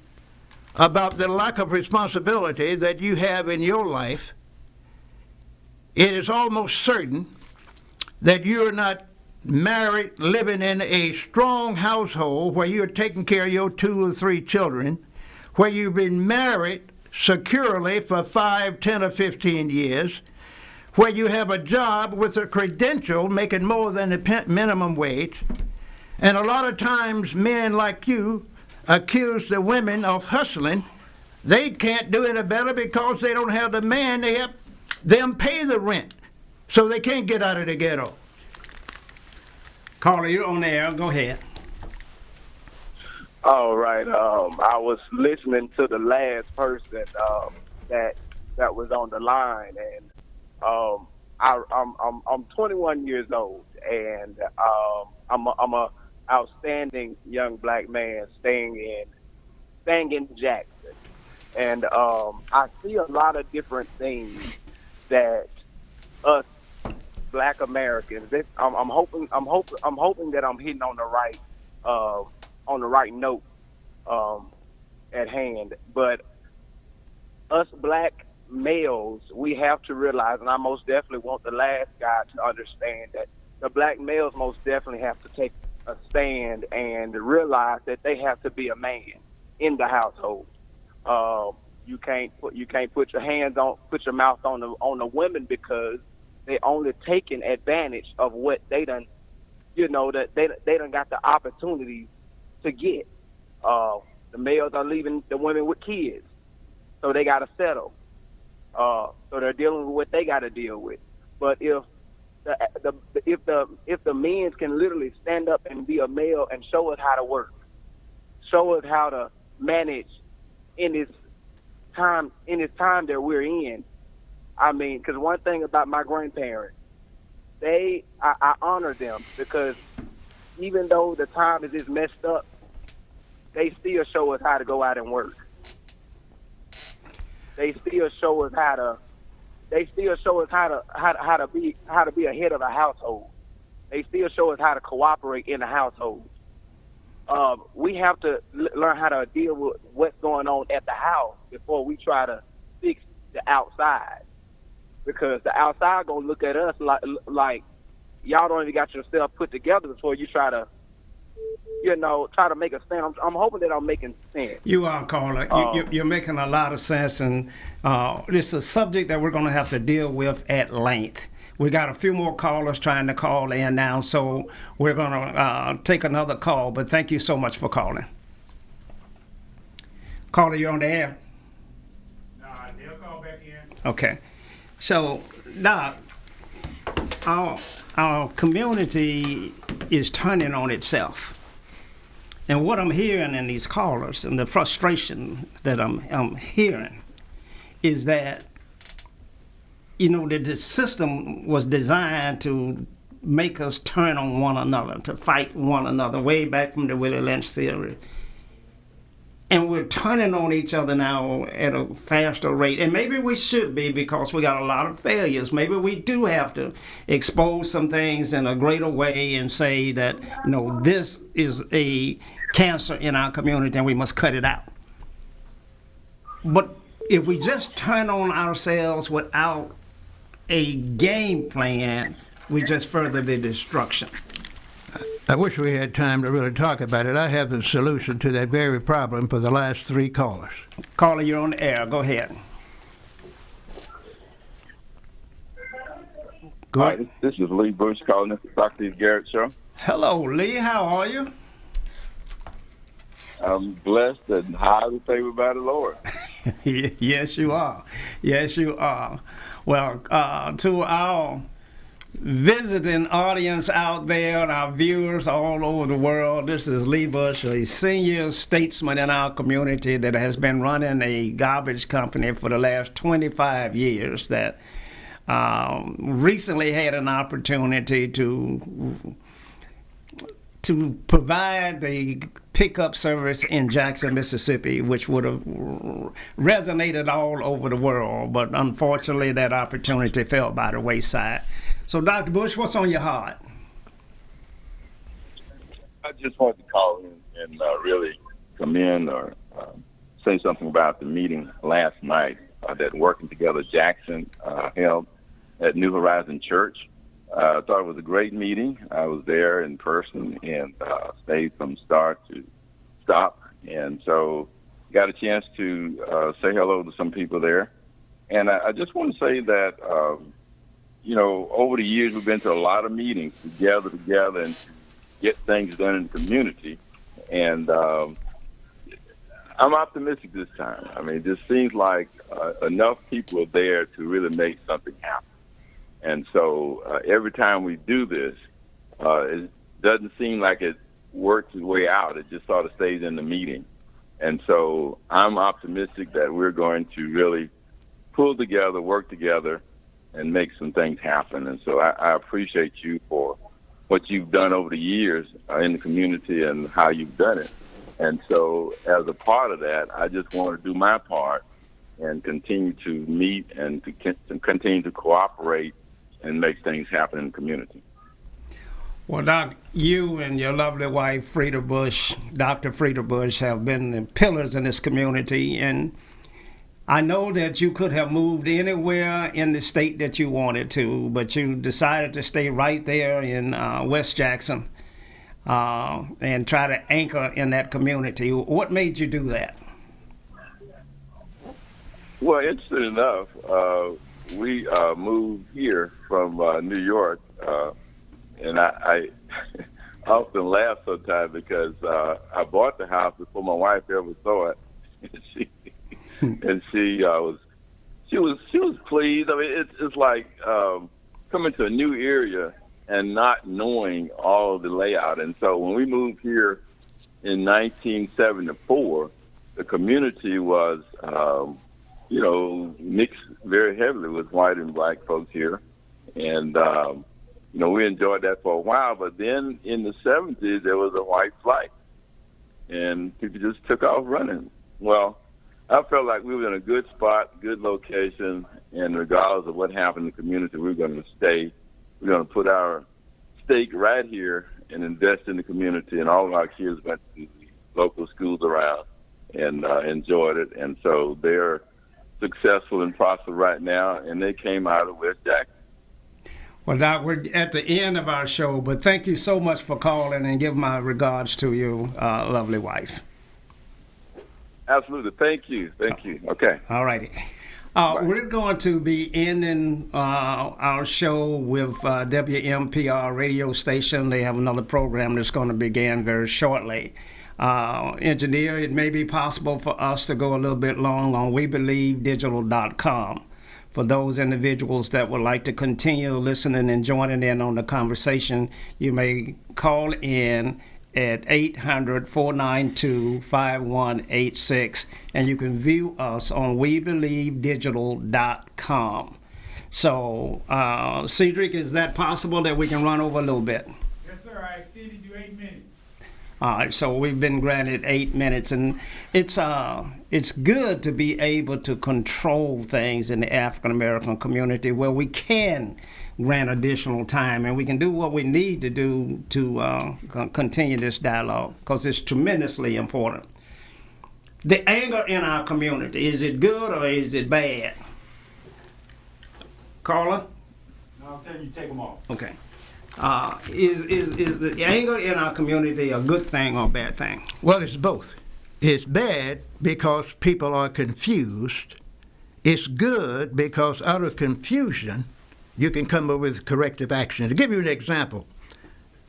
about the lack of responsibility that you have in your life. It is almost certain that you are not married, living in a strong household where you're taking care of your 2 or 3 children, where you've been married securely for 5, 10, or 15 years, where you have a job with a credential making more than the minimum wage. And a lot of times men like you accuse the women of hustling. They can't do any better because they don't have the man. They have them pay the rent, so they can't get out of the ghetto. Caller, you're on the air. Go ahead. All right. I was listening to the last person that was on the line, and I'm 21 years old, and I'm a outstanding young black man staying in Jackson, and I see a lot of different things that us Black Americans. I'm hoping that I'm hitting on the right note at hand. But us black males, we have to realize, and I most definitely want the last guy to understand, that the black males most definitely have to take a stand and realize that they have to be a man in the household. You can't put your mouth on the women, because they only taking advantage of what they done, that they done got the opportunity to get. The males are leaving the women with kids, so they got to settle. So they're dealing with what they got to deal with. But if the men can literally stand up and be a male and show us how to work, show us how to manage in this time that we're in. I mean, because one thing about my grandparents, I honor them, because even though the time is just messed up, they still show us how to go out and work. They still show us how to be a head of a household. They still show us how to cooperate in the household. We have to learn how to deal with what's going on at the house before we try to fix the outside, because the outside gonna look at us like y'all don't even got yourself put together before you try to make a stand. I'm hoping that I'm making sense. You are, caller. You're making a lot of sense, and it's a subject that we're going to have to deal with at length. We got a few more callers trying to call in now, so we're going to take another call, but thank you so much for calling. Caller, you're on the air. They'll call back in. Okay. So, Doc, our community is turning on itself. And what I'm hearing in these callers, and the frustration that I'm hearing, is that, that the system was designed to make us turn on one another, to fight one another, way back from the Willie Lynch theory. And we're turning on each other now at a faster rate. And maybe we should be, because we got a lot of failures. Maybe we do have to expose some things in a greater way and say that, this is a cancer in our community and we must cut it out. But if we just turn on ourselves without a game plan, We just further the destruction. I wish we had time to really talk about it. I have the solution to that very problem for the last 3 callers. Caller, you're on the air. Go ahead. Go Hi, ahead. this is Lee Bush calling in for Socrates Garrett show. Hello, Lee. How are you? I'm blessed and highly favored by the Lord. Yes, you are. Yes, you are. Well, to our visiting audience out there and our viewers all over the world, this is Lee Bush, a senior statesman in our community that has been running a garbage company for the last 25 years that recently had an opportunity to provide the pickup service in Jackson, Mississippi, which would have resonated all over the world. But unfortunately, that opportunity fell by the wayside. So, Dr. Bush, what's on your heart? I just wanted to call in and really commend or say something about the meeting last night that Working Together Jackson held at New Horizon Church. I thought it was a great meeting. I was there in person and stayed from start to stop. And so got a chance to say hello to some people there. And I just want to say that, over the years, we've been to a lot of meetings to gather together and get things done in the community. And I'm optimistic this time. I mean, it just seems like enough people are there to really make something happen. And so every time we do this, it doesn't seem like it works its way out. It just sort of stays in the meeting. And so I'm optimistic that we're going to really pull together, work together, and make some things happen. And so I appreciate you for what you've done over the years in the community and how you've done it. And so as a part of that, I just want to do my part and continue to meet and to continue to cooperate and make things happen in the community. Well, Doc, you and your lovely wife, Frida Bush, Dr. Frida Bush, have been the pillars in this community. And I know that you could have moved anywhere in the state that you wanted to, but you decided to stay right there in West Jackson and try to anchor in that community. What made you do that? Well, interesting enough, we moved here from New York, and I often laugh sometimes because I bought the house before my wife ever saw it, and she was pleased. I mean, it's like coming to a new area and not knowing all of the layout. And so when we moved here in 1974, the community was mixed very heavily with white and black folks here. And, we enjoyed that for a while. But then in the 70s, there was a white flight. And people just took off running. Well, I felt like we were in a good spot, good location. And regardless of what happened in the community, we're going to stay. We're going to put our stake right here and invest in the community. And all of our kids went to the local schools around and enjoyed it. And so they're successful and prosper right now, and they came out of West Jackson. Well, Doc, we're at the end of our show, but thank you so much for calling and give my regards to your lovely wife. Absolutely. Thank you. Thank you. Okay. All righty. We're going to be ending our show with Wmpr radio station. They have another program that's going to begin very shortly. Engineer, it may be possible for us to go a little bit long on WeBelieveDigital.com. For those individuals that would like to continue listening and joining in on the conversation, you may call in at 800-492-5186, and you can view us on WeBelieveDigital.com. So, Cedric, is that possible that we can run over a little bit? Yes, sir. I extended you 8 minutes. All right, so we've been granted 8 minutes, and it's good to be able to control things in the African American community where we can grant additional time, and we can do what we need to do to continue this dialogue, because it's tremendously important. The anger in our community, is it good or is it bad? Carla? No, I'll tell you, take them off. Okay. Is the anger in our community a good thing or a bad thing? Well, it's both. It's bad because people are confused. It's good because out of confusion, you can come up with corrective action. To give you an example,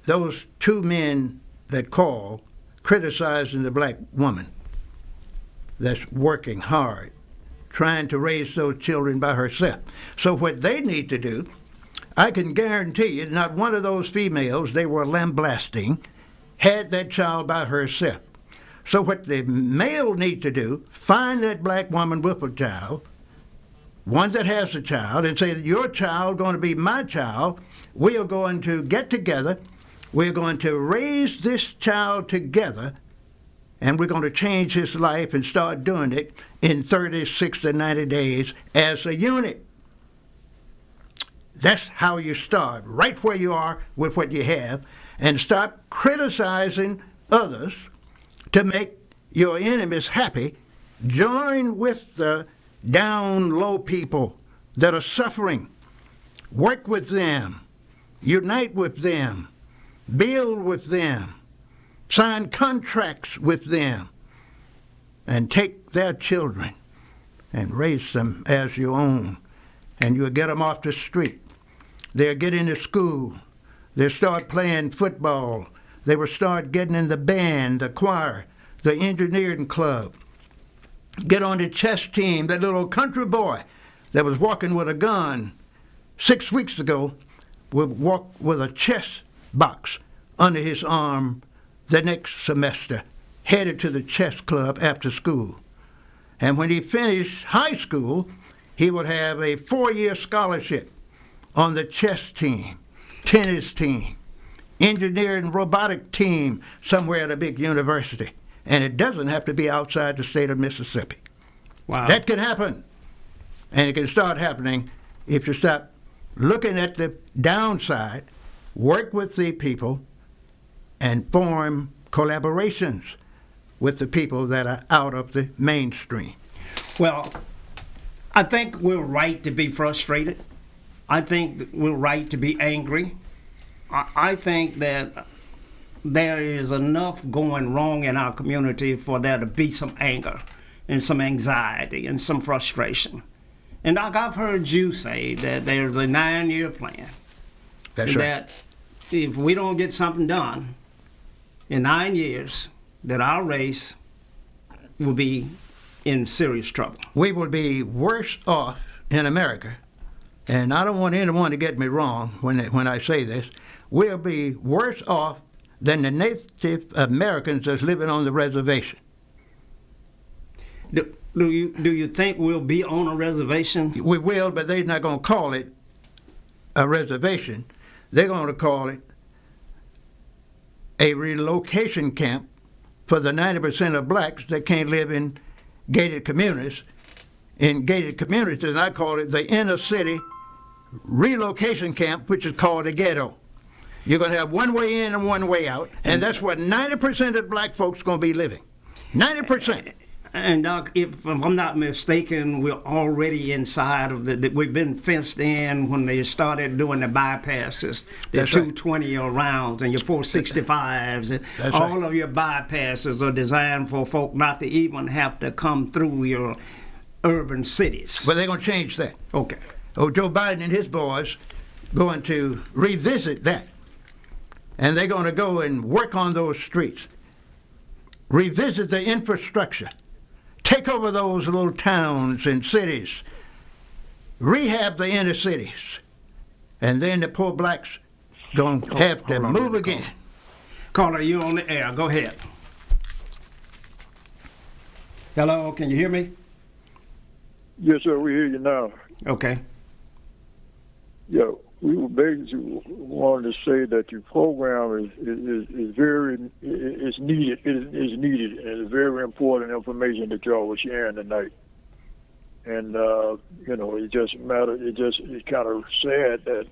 those two men that call criticizing the black woman that's working hard, trying to raise those children by herself. So what they need to do, I can guarantee you, not one of those females they were lambasting had that child by herself. So what the male need to do, find that black woman with a child, one that has a child, and say that your child going to be my child. We are going to get together. We're going to raise this child together, and we're going to change his life and start doing it in 30, 60, 90 days as a unit. That's how you start, right where you are with what you have, and stop criticizing others to make your enemies happy. Join with the down low people that are suffering. Work with them. Unite with them. Build with them. Sign contracts with them. And take their children and raise them as your own. And you'll get them off the street. They'll get into school. They'll start playing football. They will start getting in the band, the choir, the engineering club. Get on the chess team. That little country boy that was walking with a gun 6 weeks ago would walk with a chess box under his arm the next semester, headed to the chess club after school. And when he finished high school, he would have a 4-year scholarship on the chess team, tennis team, engineering robotic team somewhere at a big university. And it doesn't have to be outside the state of Mississippi. Wow. That can happen. And it can start happening if you stop looking at the downside, work with the people, and form collaborations with the people that are out of the mainstream. Well, I think we're right to be frustrated. I think that we're right to be angry. I think that there is enough going wrong in our community for there to be some anger and some anxiety and some frustration. And Doc, I've heard you say that there's a 9-year plan. That's right. That if we don't get something done in 9 years, that our race will be in serious trouble. We will be worse off in America, and I don't want anyone to get me wrong when I say this, we'll be worse off than the Native Americans that's living on the reservation. Do you think we'll be on a reservation? We will, but they're not going to call it a reservation. They're going to call it a relocation camp for the 90% of blacks that can't live in gated communities. In gated communities, and I call it the inner city relocation camp, which is called a ghetto. You're going to have one way in and one way out, and that's where 90% of black folks going to be living. 90%. And Doc, if I'm not mistaken, we're already inside of we've been fenced in when they started doing the bypasses, the That's right. 220 rounds and your 465s, and That's all right. of your bypasses are designed for folk not to even have to come through your urban cities. But they're going to change that. Okay. Oh, Joe Biden and his boys going to revisit that. And they're going to go and work on those streets, revisit the infrastructure, take over those little towns and cities, rehab the inner cities, and then the poor blacks going to have to move again. Caller, you on the air. Go ahead. Hello, can you hear me? Yes, sir, we hear you now. Okay. Yeah, we were basically wanted to say that your program is very is needed. It is needed, and it's very important information that y'all were sharing tonight. And it just it's kind of sad that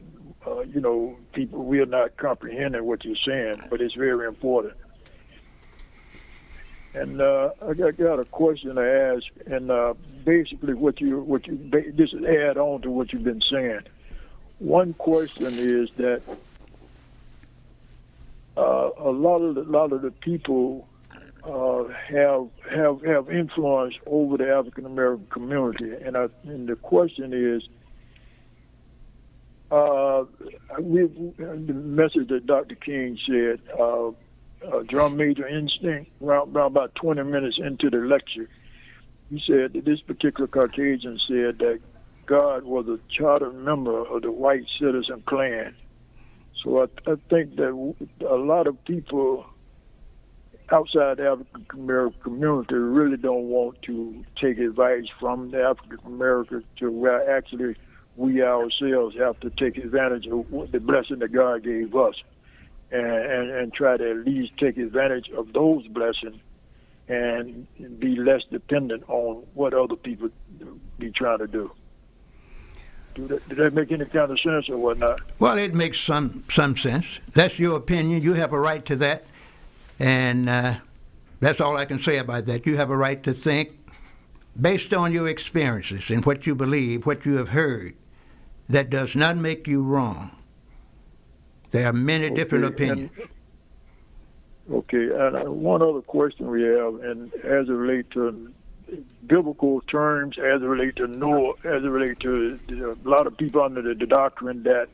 people, we are not comprehending what you're saying, but it's very important. And I got a question to ask, and basically what you just add on to what you've been saying. one question is that a lot of the people have influence over the African American community, and the question is, the message that Dr. King said, drum major instinct, around about 20 minutes into the lecture, he said that this particular Caucasian said that God was a charter member of the white citizen clan. So I think that a lot of people outside the African American community really don't want to take advice from the African Americans to where actually we ourselves have to take advantage of the blessing that God gave us and try to at least take advantage of those blessings and be less dependent on what other people be trying to do. Did that make any kind of sense or whatnot? Well, it makes some sense. That's your opinion. You have a right to that. And that's all I can say about that. You have a right to think based on your experiences and what you believe, what you have heard. That does not make you wrong. There are many different opinions. And one other question we have, and as it relates to biblical terms, as it relates to Noah, as it relates to a lot of people under the doctrine that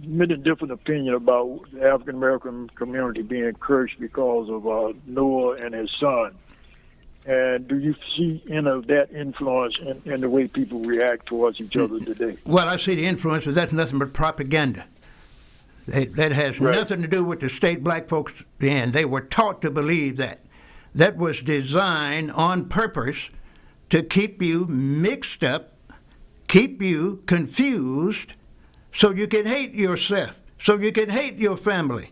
many different opinions about the African American community being cursed because of Noah and his son. And do you see any of that influence in the way people react towards each other today? Well, I see the influence, but that's nothing but propaganda. That has nothing to do with the state black folks, and they were taught to believe that. That was designed on purpose to keep you mixed up, keep you confused, so you can hate yourself, so you can hate your family,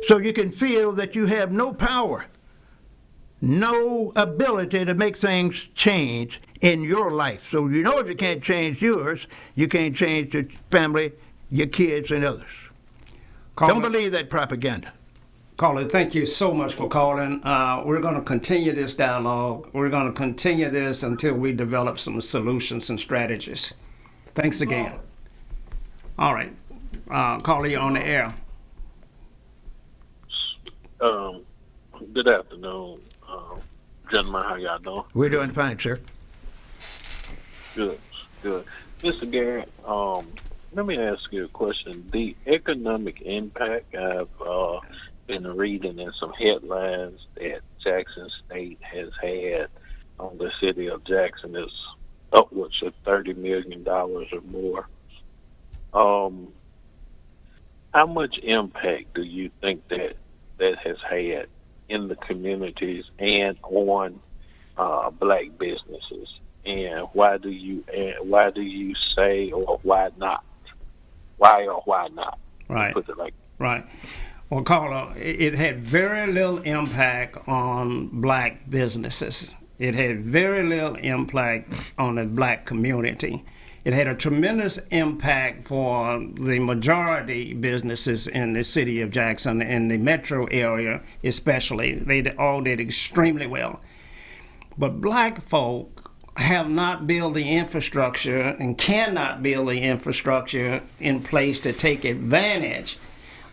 so you can feel that you have no power, no ability to make things change in your life. So you know if you can't change yours, you can't change your family, your kids, and others. Don't believe that propaganda. Caller, thank you so much for calling. We're going to continue this dialogue. We're going to continue this until we develop some solutions and strategies. Thanks again. All right. Caller, you're on the air. Good afternoon, gentlemen. How y'all doing? We're doing fine, sir. Good. Mr. Garrett, let me ask you a question. The economic impact I've been reading in some headlines that Jackson State has had on the city of Jackson is upwards of $30 million or more. How much impact do you think that has had in the communities and on black businesses? And why do you say, or why not? Why or why not? Right. Put it like right. Well, caller, it had very little impact on black businesses. It had very little impact on the black community. It had a tremendous impact for the majority businesses in the city of Jackson, in the metro area especially. They all did extremely well. But black folk have not built the infrastructure and cannot build the infrastructure in place to take advantage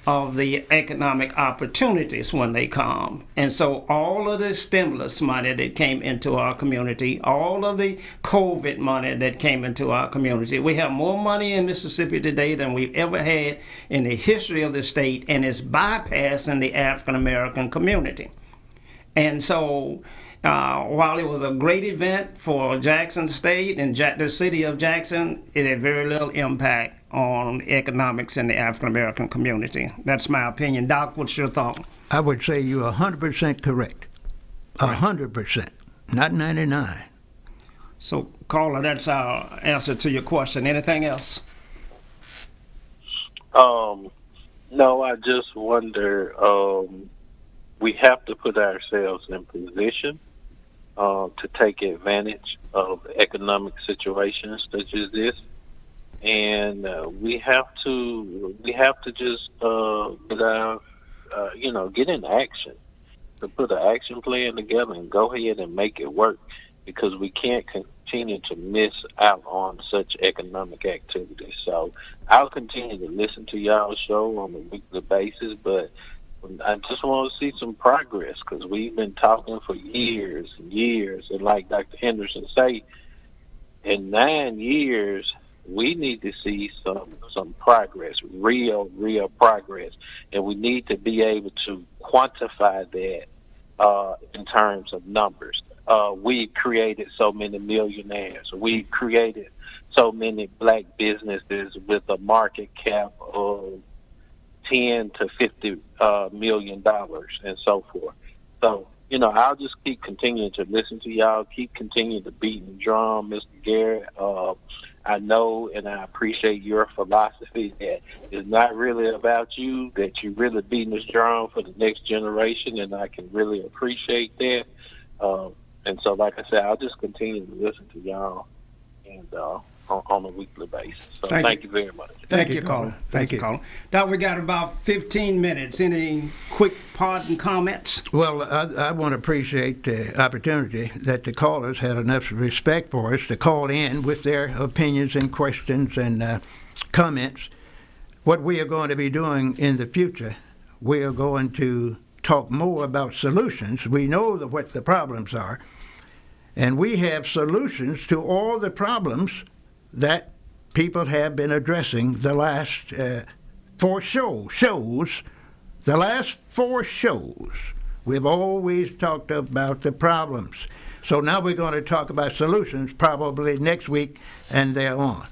of the economic opportunities when they come. And so all of the stimulus money that came into our community, all of the COVID money that came into our community, we have more money in Mississippi today than we've ever had in the history of the state, and it's bypassing the African American community. And so while it was a great event for Jackson State and the city of Jackson, it had very little impact on economics in the African American community. That's my opinion. Doc, what's your thought? I would say you're 100% correct. 100%, not 99. So, caller, that's our answer to your question. Anything else? No, I just wonder, we have to put ourselves in position to take advantage of economic situations such as this, and we have to just get in action, to put an action plan together and go ahead and make it work, because we can't continue to miss out on such economic activity. So I'll continue to listen to y'all's show on a weekly basis, but I just want to see some progress because we've been talking for years and years. And like Dr. Henderson say, in 9 years, we need to see some progress, real progress. And we need to be able to quantify that in terms of numbers. We created so many millionaires. We created so many black businesses with a market cap of $10 to $50 million and so forth. So, I'll just keep continuing to listen to y'all, keep continuing to beat the drum, Mr. Garrett. I know and I appreciate your philosophy that it's not really about you, that you're really beating this drum for the next generation, and I can really appreciate that. And so, like I said, I'll just continue to listen to y'all and on a weekly basis. So thank you very much. Thank you, caller. Thank you, caller. Now we got about 15 minutes. Any quick parting comments? Well, I want to appreciate the opportunity that the callers had enough respect for us to call in with their opinions and questions and comments. What we are going to be doing in the future, we are going to talk more about solutions. We know what the problems are, and we have solutions to all the problems that people have been addressing the last 4 shows. The last 4 shows, we've always talked about the problems. So now we're going to talk about solutions probably next week and thereon.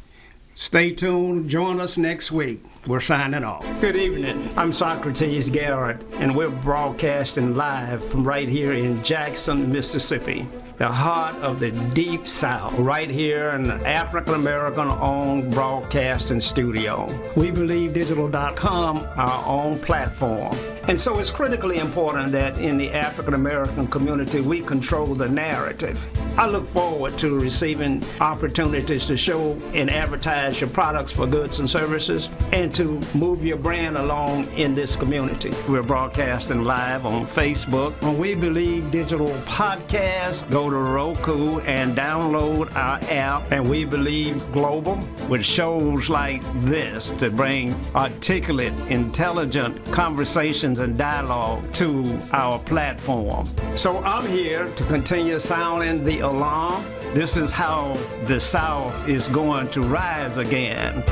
Stay tuned. Join us next week. We're signing off. Good evening. I'm Socrates Garrett, and we're broadcasting live from right here in Jackson, Mississippi, the heart of the Deep South, right here in the African-American-owned broadcasting studio. WeBelieveDigital.com, our own platform. And so it's critically important that in the African-American community, we control the narrative. I look forward to receiving opportunities to show and advertise your products for goods and services and to move your brand along in this community. We're broadcasting live on Facebook. On We Believe Digital Podcast, go to Roku and download our app, and We Believe Global, with shows like this to bring articulate, intelligent conversations and dialogue to our platform. So I'm here to continue sounding the alarm. This is how the South is going to rise again.